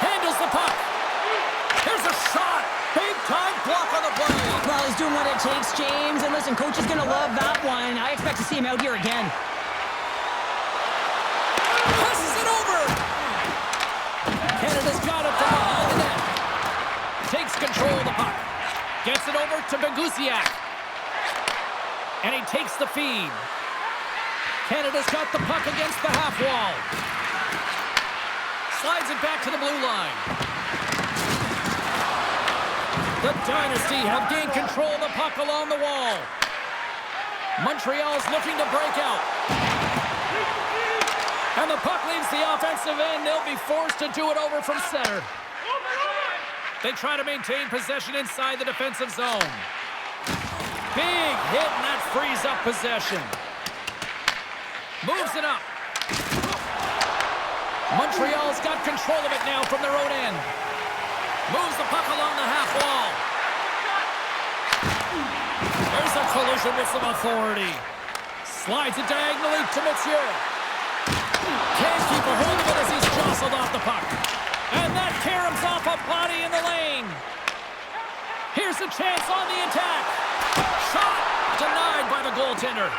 Handles the puck. Here's a shot. Big time block on the play. Well, he's doing what it takes, James. And listen, coach is going to love that one. I expect to see him out here again. Passes it over. Canada's got it from behind the net. Takes control of the puck. Gets it over to Begusiak. And he takes the feed. Canada's got the puck against the half wall. Slides it back to the blue line. The Dynasty have gained control of the puck along the wall. Montreal's looking to break out. And the puck leaves the offensive end. They'll be forced to do it over from center. They try to maintain possession inside the defensive zone. Big hit, and that frees up possession. Moves it up. Montreal's got control of it now from their own end. Moves the puck along the half wall. There's a collision with some authority. Slides it diagonally to Messier. Can't keep a hold of it as he's jostled off the puck. And that caroms off a body in the lane. Here's a chance on the attack. Shot denied by the goaltender.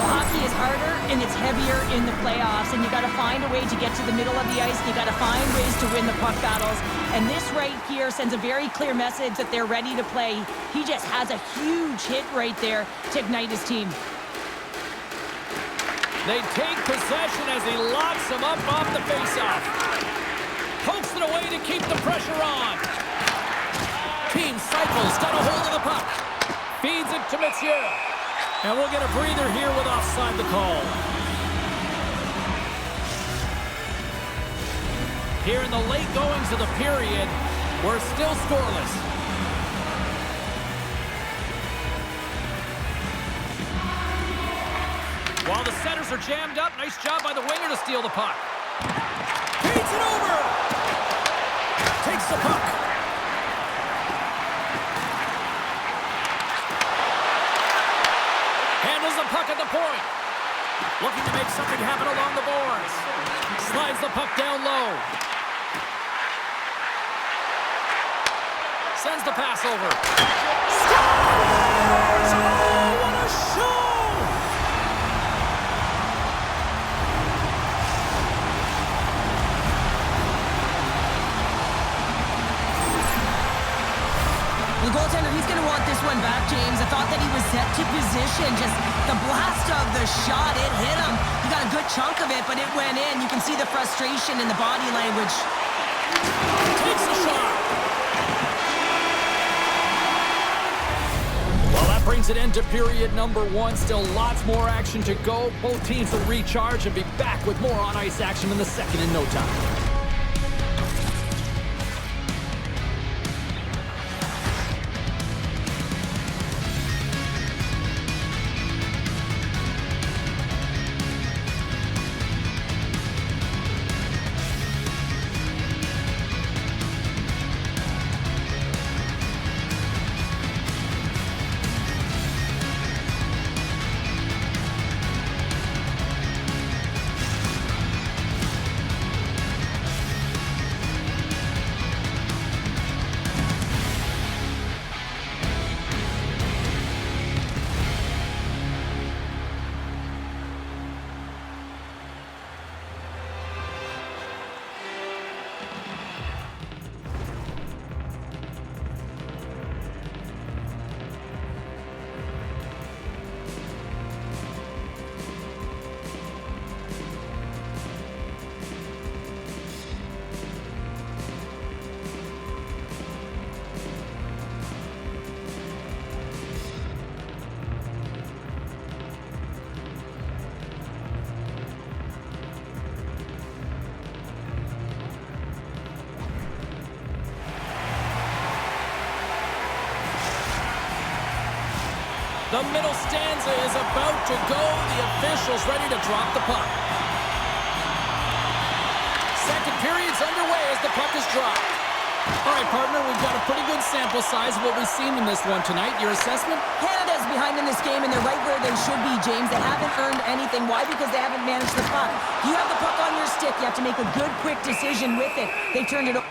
Hockey is harder and it's heavier in the playoffs, and you got to find a way to get to the middle of the ice. You got to find ways to win the puck battles, and this right here sends a very clear message that they're ready to play. He just has a huge hit right there to ignite his team. They take possession as he locks him up off the faceoff. Pokes it away to keep the pressure on. Team cycles, got a hold of the puck. Feeds it to Messier. And we'll get a breather here with offside the call. Here in the late goings of the period, we're still scoreless. While the centers are jammed up, nice job by the winger to steal the puck. Feeds it over. Takes the puck. Handles the puck at the point. Looking to make something happen along the boards. Slides the puck down low. Sends the pass over. Scores! Oh, what a show! The goaltender, he's going to want this one back, James. I thought that he was set to position. Just the blast of the shot, it hit him. He got a good chunk of it, but it went in. You can see the frustration in the body language. Takes the shot. Well, that brings it into period number one. Still lots more action to go. Both teams will recharge and be back with more on-ice action in the second in no time. The middle stanza is about to go. The officials ready to drop the puck. Second period's underway as the puck is dropped. All right, partner, we've got a pretty good sample size of what we've seen in this one tonight. Your assessment? Canada's behind in this game, and they're right where they should be, James. They haven't earned anything. Why? Because they haven't managed the puck. You have the puck on your stick. You have to make a good, quick decision with it. They turned it over.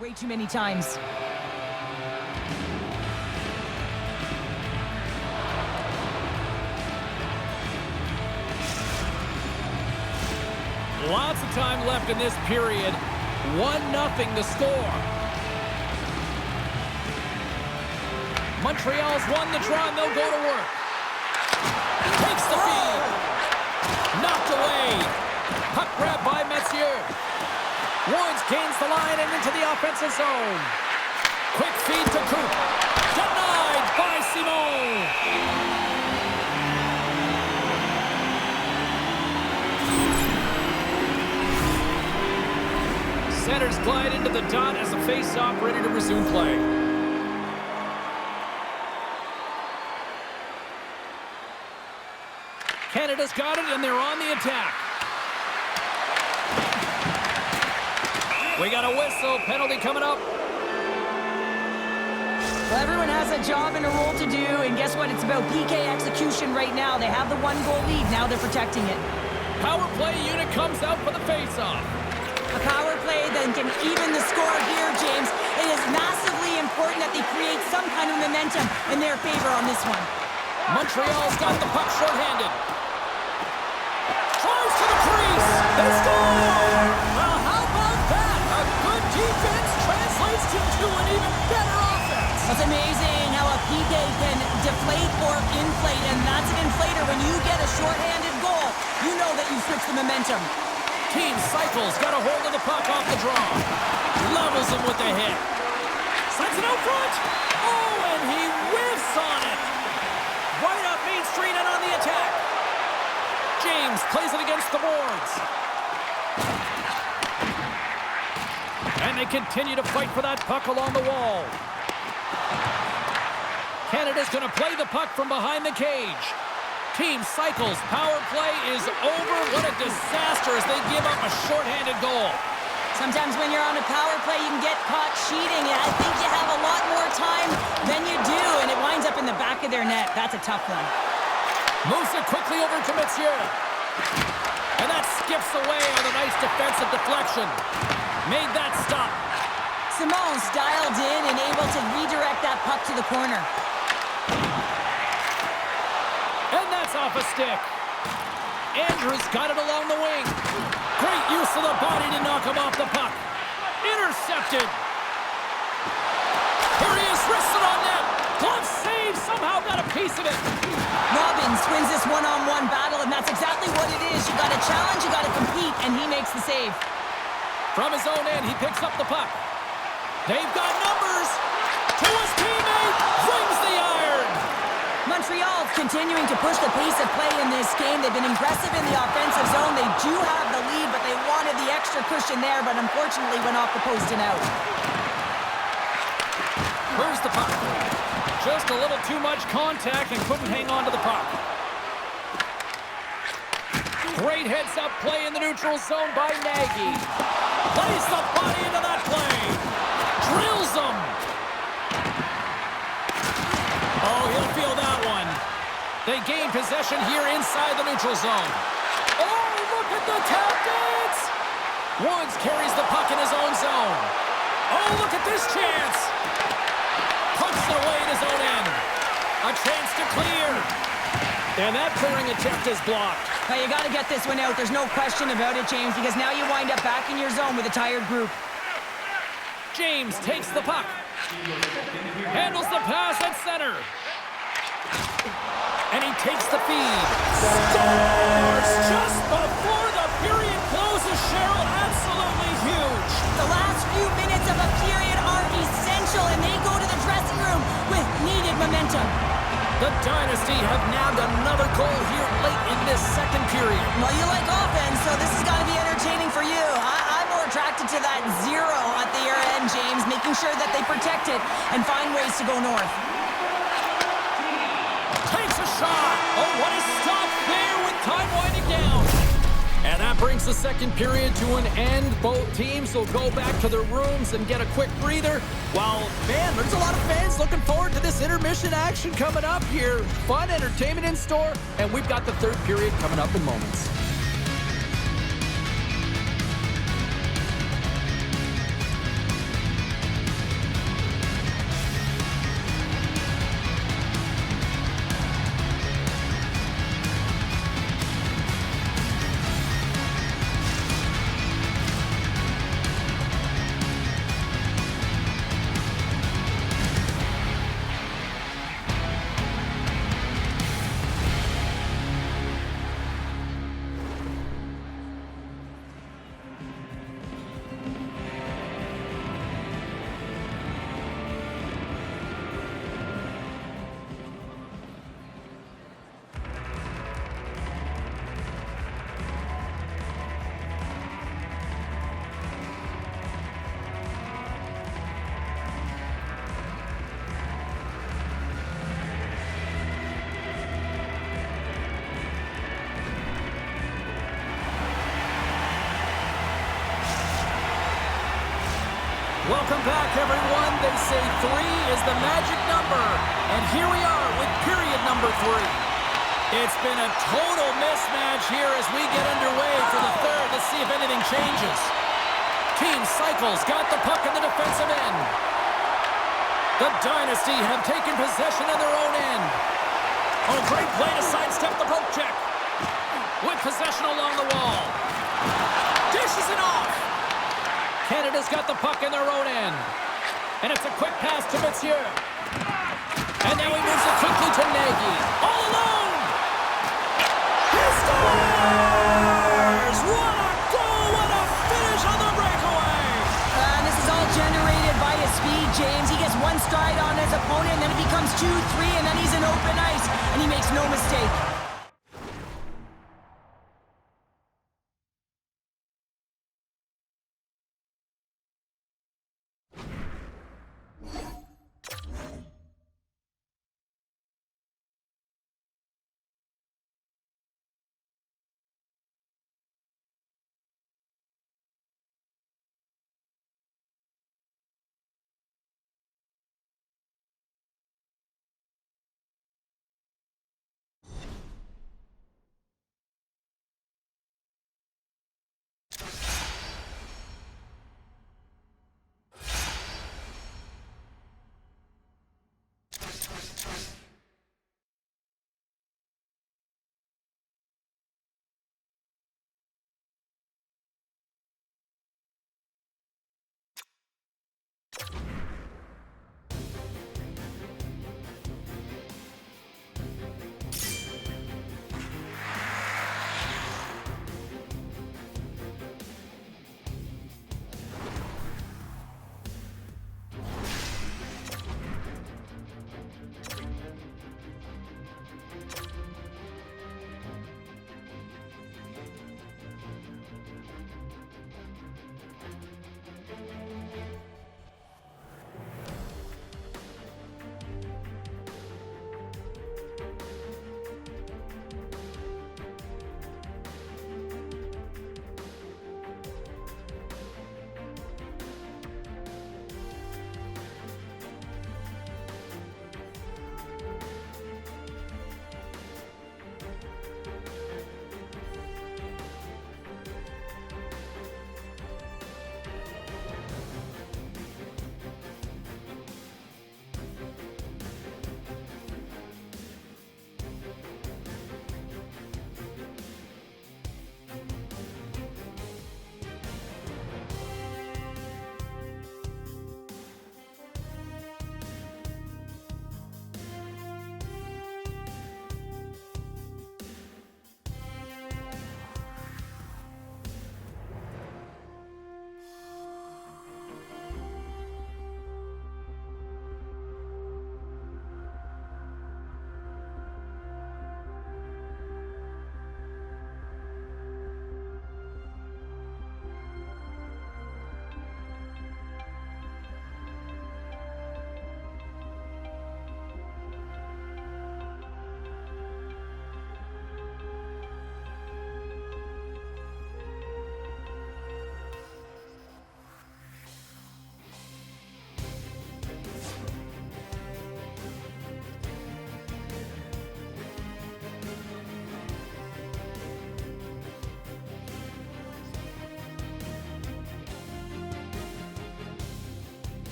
Way too many times. Lots of time left in this period. 1-0 the score. Montreal's won the draw and they'll go to work. Takes the feed. Knocked away. Puck grab by Messier. Woods gains the line and into the offensive zone. Quick feed to Coop. Denied by Simon. Centers glide into the dot as the face-off ready to resume play. Canada's got it and they're on the attack. We got a whistle. Penalty coming up. Well, everyone has a job and a role to do, and guess what? It's about PK execution right now. They have the 1-goal lead. Now they're protecting it. Power play unit comes out for the face-off. A power play that can even the score here, James. It is massively important that they create some kind of momentum in their favor on this one. Montreal's got the puck shorthanded. Tries to the crease. They score! Well, how about that? A good defense translates into an even better offense. That's amazing how a PK can deflate or inflate, and that's an inflator. When you get a shorthanded goal, you know that you switch the momentum. Team cycles, got a hold of the puck off the draw. Levels him with the hit. Sends it out front. Oh, and he whiffs on it. Right up Main Street and on the attack. James plays it against the boards. And they continue to fight for that puck along the wall. Canada's going to play the puck from behind the cage. Team cycles. Power play is over. What a disaster as they give up a shorthanded goal. Sometimes when you're on a power play, you can get caught cheating, and I think you have a lot more time than you do, and it winds up in the back of their net. That's a tough one. Moves it quickly over to Messier. And that skips away on a nice defensive deflection. Made that stop. Simon's dialed in and able to redirect that puck to the corner. And that's off a stick. Andrews got it along the wing. Great use of the body to knock him off the puck. Intercepted. Here he is, wristed on net. Glove save, somehow got a piece of it. Robbins wins this one-on-one battle, and that's exactly what it is. You got to challenge, you got to compete, and he makes the save. From his own end, he picks up the puck. They've got numbers. To his teammate, brings the iron. Montreal continuing to push the pace of play in this game. They've been aggressive in the offensive zone. They do have the lead, but they wanted the extra cushion there, but unfortunately went off the post and out. Where's the puck? Just a little too much contact and couldn't hang on to the puck. Great heads-up play in the neutral zone by Nagy. Plays the body into that play. Drills him. Oh, he'll feel that one. They gain possession here inside the neutral zone. Oh, look at the tap dance! Woods carries the puck in his own zone. Oh, look at this chance! Punches it away in his own end. A chance to clear. And that clearing attempt is blocked. Now you got to get this one out. There's no question about it, James, because now you wind up back in your zone with a tired group. James takes the puck. Handles the pass at center. takes the feed. Scores just before the period closes, Cheryl. Absolutely huge. The last few minutes of a period are essential, and they go to the dressing room with needed momentum. The Dynasty have nabbed another goal here late in this second period. Well, you like offense, so this is going to be entertaining for you. I'm more attracted to that zero at the year end, James, making sure that they protect it and find ways to go north. Takes a shot. Oh, what a stop there with time winding down. And that brings the second period to an end. Both teams will go back to their rooms and get a quick breather. While, man, there's a lot of fans looking forward to this intermission action coming up here. Fun entertainment in store, and we've got the third period coming up in moments. Welcome back, everyone. They say 3 is the magic number. And here we are with period number 3. It's been a total mismatch here as we get underway for the third. Let's see if anything changes. Team Cycles got the puck in the defensive end. The Dynasty have taken possession of their own end. Oh, great play to sidestep the poke check. With possession along the wall. Dishes it off. Canada's got the puck in their own end. And it's a quick pass to Monsieur. And now he moves it quickly to Nagy. All alone! He scores! What a goal! What a finish on the breakaway! And this is all generated by his speed, James. He gets one stride on his opponent, and then it becomes 2-3, and then he's in open ice, and he makes no mistake.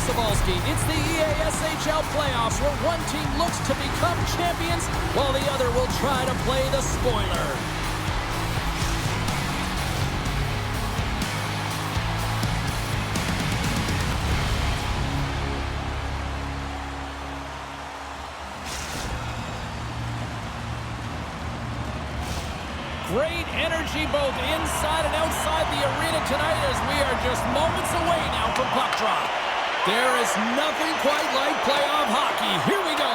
Sabalski. It's the EASHL playoffs where one team looks to become champions while the other will try to play the spoiler. Great energy both inside and outside the arena tonight as we are just moments away now from puck drop. There is nothing quite like playoff hockey. Here we go.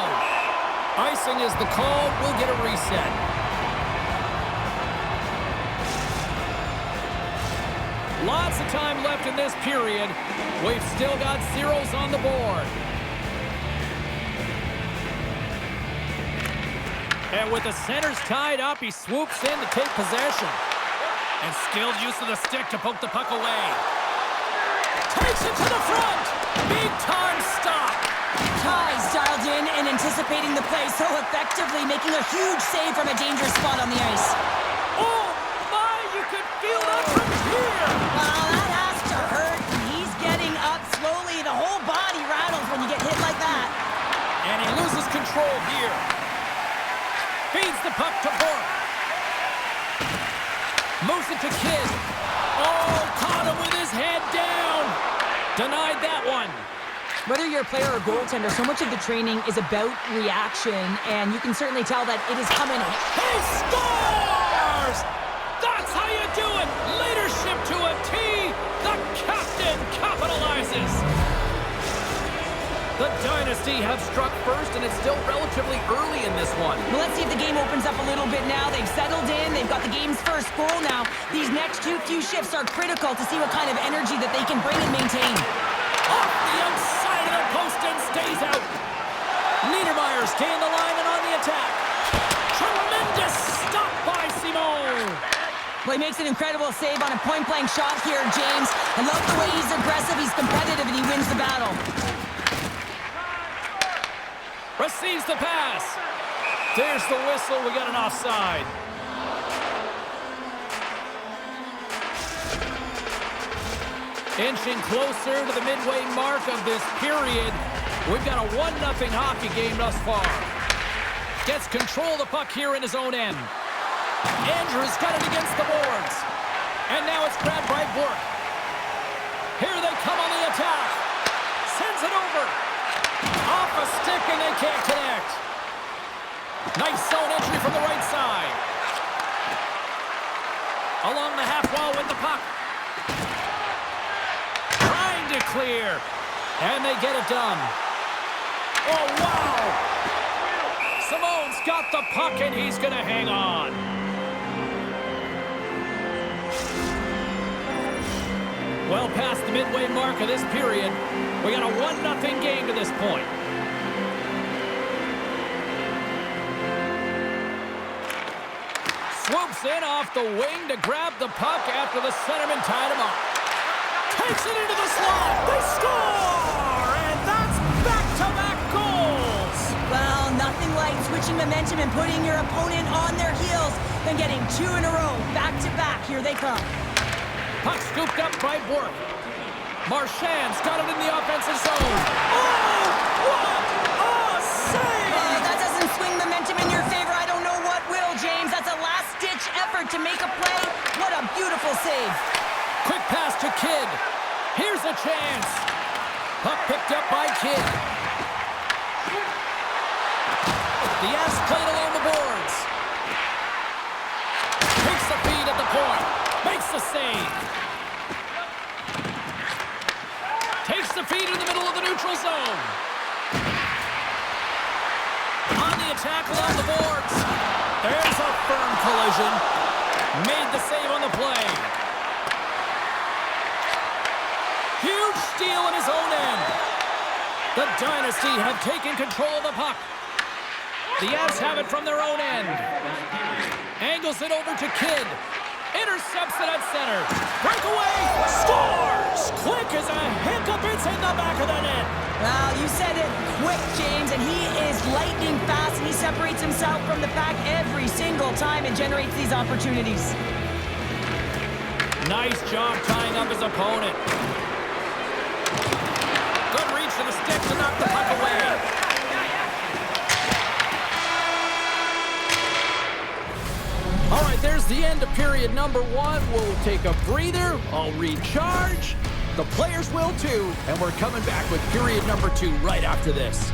Icing is the call. We'll get a reset. Lots of time left in this period. We've still got zeros on the board. And with the centers tied up, he swoops in to take possession. And skilled use of the stick to poke the puck away. Takes it to the front. Big time stop. Ties dialed in and anticipating the play so effectively, making a huge save from a dangerous spot on the ice. Oh, my, you could feel that from here. Well, that has to hurt. He's getting up slowly. The whole body rattles when you get hit like that. And he loses control here. Feeds the puck to Bork. Moves it to Kidd. Oh, caught him with his head down. Denied that one. Whether you're a player or goaltender, so much of the training is about reaction, and you can certainly tell that it is coming. He scores! That's how you do it. Leadership to a T. The captain capitalizes. The Dynasty have struck first, and it's still relatively early in this one. Well, let's see if the game opens up a little bit now. They've settled in. They've got the game's first goal now. These next few shifts are critical to see what kind of energy that they can bring and maintain. Off the outside of the post and stays out. Niedermayer's gained the line and on the attack. Tremendous stop by Simon. Well, he makes an incredible save on a point-blank shot here, James. I love the way he's aggressive, he's competitive, and he wins the battle. Receives the pass. There's the whistle. We got an offside. Inching closer to the midway mark of this period. We've got a 1-0 hockey game thus far. Gets control of the puck here in his own end. Andrews got it against the boards. And now it's grabbed by Bork. Here they come on the attack. Sends it over. Off a stick and they can't connect. Nice zone entry from the right side. Along the half wall with the puck. Trying to clear. And they get it done. Oh, wow. Simone's got the puck and he's going to hang on. Well past the midway mark of this period. We got a 1-0 game to this point. Swoops in off the wing to grab the puck after the centerman tied him up. Takes it into the slot. They score! And that's back-to-back goals. Well, nothing like switching momentum and putting your opponent on their heels than getting 2 in a row. Back-to-back. Here they come. Puck scooped up by Bork. Marchand's got it in the offensive zone. Oh, what a save! That doesn't swing momentum in your favor. I don't know what will, James. That's a last-ditch effort to make a play. What a beautiful save. Quick pass to Kidd. Here's a chance. Puck picked up by Kidd. The Avs played along the boards. Takes the feed at the point. Makes the save. Takes the feed in the middle of the neutral zone. On the attack along the boards. There's a firm collision. Made the save on the play. Huge steal in his own end. The Dynasty have taken control of the puck. The Avs have it from their own end. Angles it over to Kidd. Intercepts it at center. Breakaway. Scores! Quick as a hiccup. It's in the back of the net. Well, you said it quick, James, and he is lightning fast, and he separates himself from the pack every single time and generates these opportunities. Nice job tying up his opponent. Good period number 1. We'll take a breather. I'll recharge. The players will too. And we're coming back with period number 2 right after this.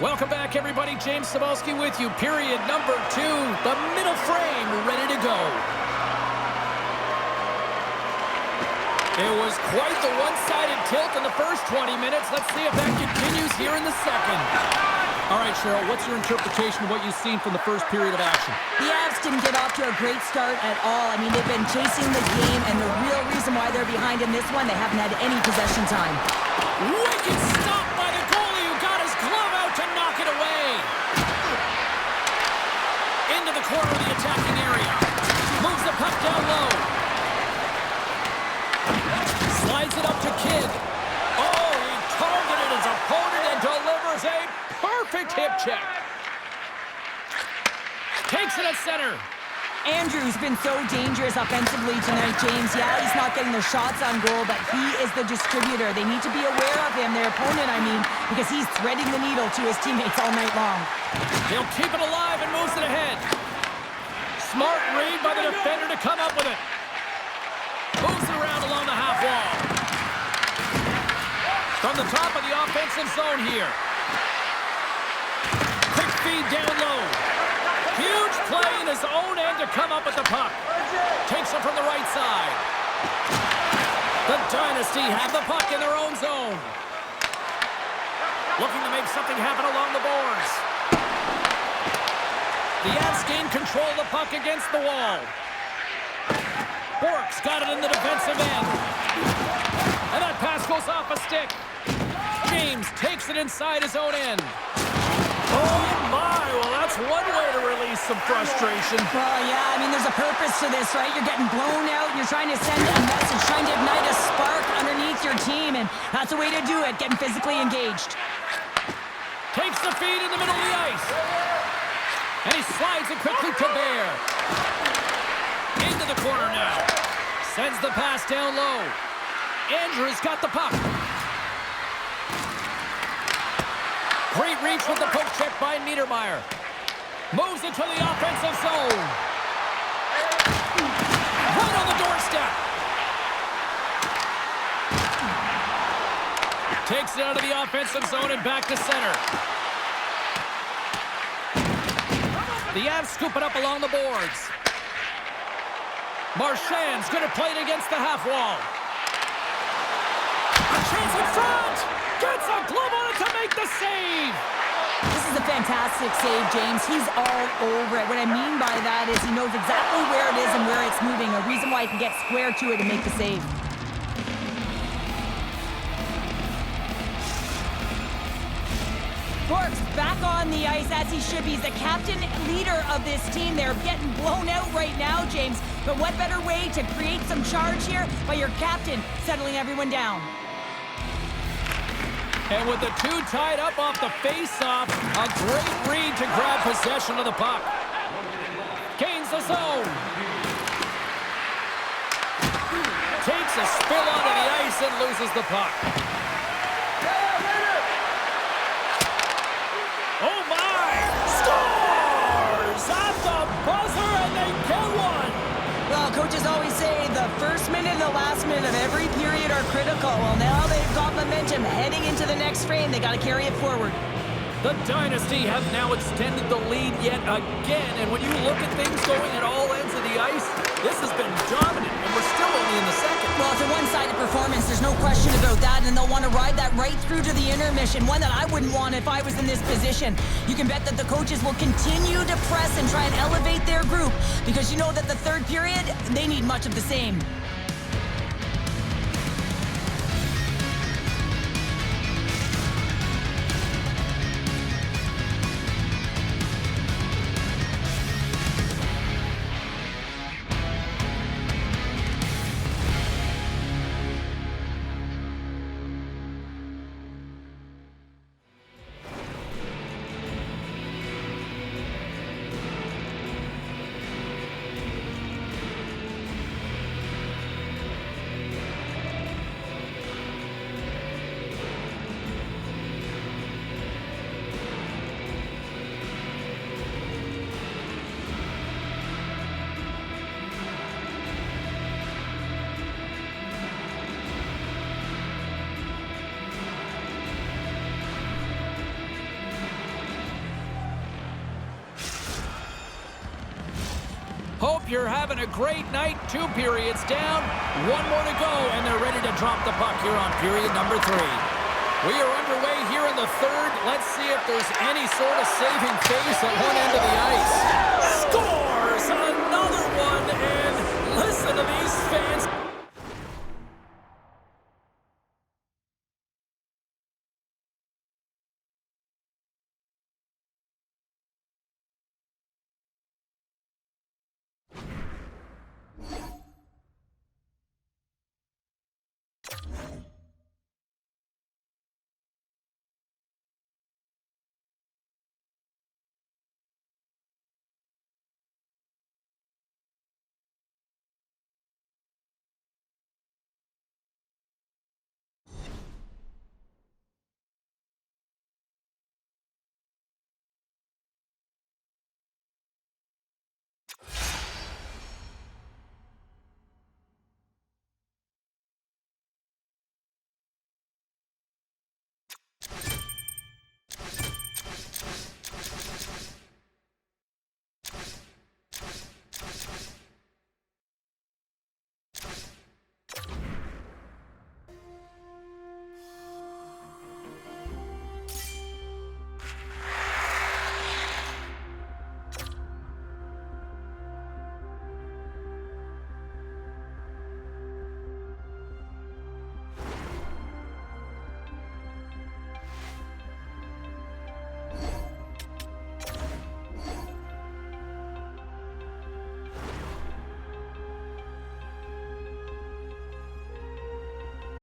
Welcome back, everybody. James Cebulski with you. Period number 2. The middle frame ready to go. It was quite the one-sided tilt in the first 20 minutes. Let's see if that continues here in the second. All right, Cheryl, what's your interpretation of what you've seen from the first period of action? The Avs didn't get off to a great start at all. I mean, they've been chasing the game, and the real reason why they're behind in this one, they haven't had any possession time. Wicked stop by the goalie who got his glove out to knock it away. Into the corner of the attacking area. Moves the puck down low. Slides it up to Kidd. Oh, he targeted his opponent and delivers a perfect hip check. Takes it at center. Andrew's been so dangerous offensively tonight, James. Yeah, he's not getting the shots on goal, but he is the distributor. They need to be aware of him, their opponent, I mean, because he's threading the needle to his teammates all night long. He'll keep it alive and moves it ahead. Smart read by the defender to come up with it. Moves it around along the half wall. From the top of the offensive zone here. Quick feed down low. Huge play in his own end to come up with the puck. Takes it from the right side. The Dynasty have the puck in their own zone. Looking to make something happen along the boards. The Avs gain control of the puck against the wall. Bork's got it in the defensive end. And that pass goes off a stick. James takes it inside his own end. Oh my, well that's one way to release some frustration. Well, yeah, I mean, there's a purpose to this, right? You're getting blown out, you're trying to send a message, trying to ignite a spark underneath your team, and that's the way to do it, getting physically engaged. Takes the feed in the middle of the ice. And he slides it quickly to Bear. Into the corner now. Sends the pass down low. Andrew's got the puck. Great reach with the poke check by Niedermeyer. Moves it to the offensive zone. Right on the doorstep. Takes it out of the offensive zone and back to center. The Avs scoop it up along the boards. Marchand's going to play it against the half wall. A chance in front! Gets a glove on it to make the save! This is a fantastic save, James. He's all over it. What I mean by that is he knows exactly where it is and where it's moving. A reason why he can get square to it and make the save. Bork's back on the ice as he should be. He's the captain leader of this team. They're getting blown out right now, James. But what better way to create some charge here by your captain settling everyone down? And with the two tied up off the face-off, a great read to grab possession of the puck. Gains the zone. Takes a spill onto the ice and loses the puck. Oh my! Scores! At the buzzer and they get one! Well, coaches always say the The first minute and the last minute of every period are critical. Well, now they've got momentum heading into the next frame. They got to carry it forward. The Dynasty have now extended the lead yet again, and when you look at things going at all ends of the ice, this has been dominant, and we're still only in the second. Well, it's a one-sided performance. There's no question about that, and they'll want to ride that right through to the intermission, one that I wouldn't want if I was in this position. You can bet that the coaches will continue to press and try and elevate their group, because you know that the third period, they need much of the same. Hope you're having a great night. 2 periods down, 1 more to go, and they're ready to drop the puck here on period number 3. We are underway here in the third. Let's see if there's any sort of saving face at one end of the ice.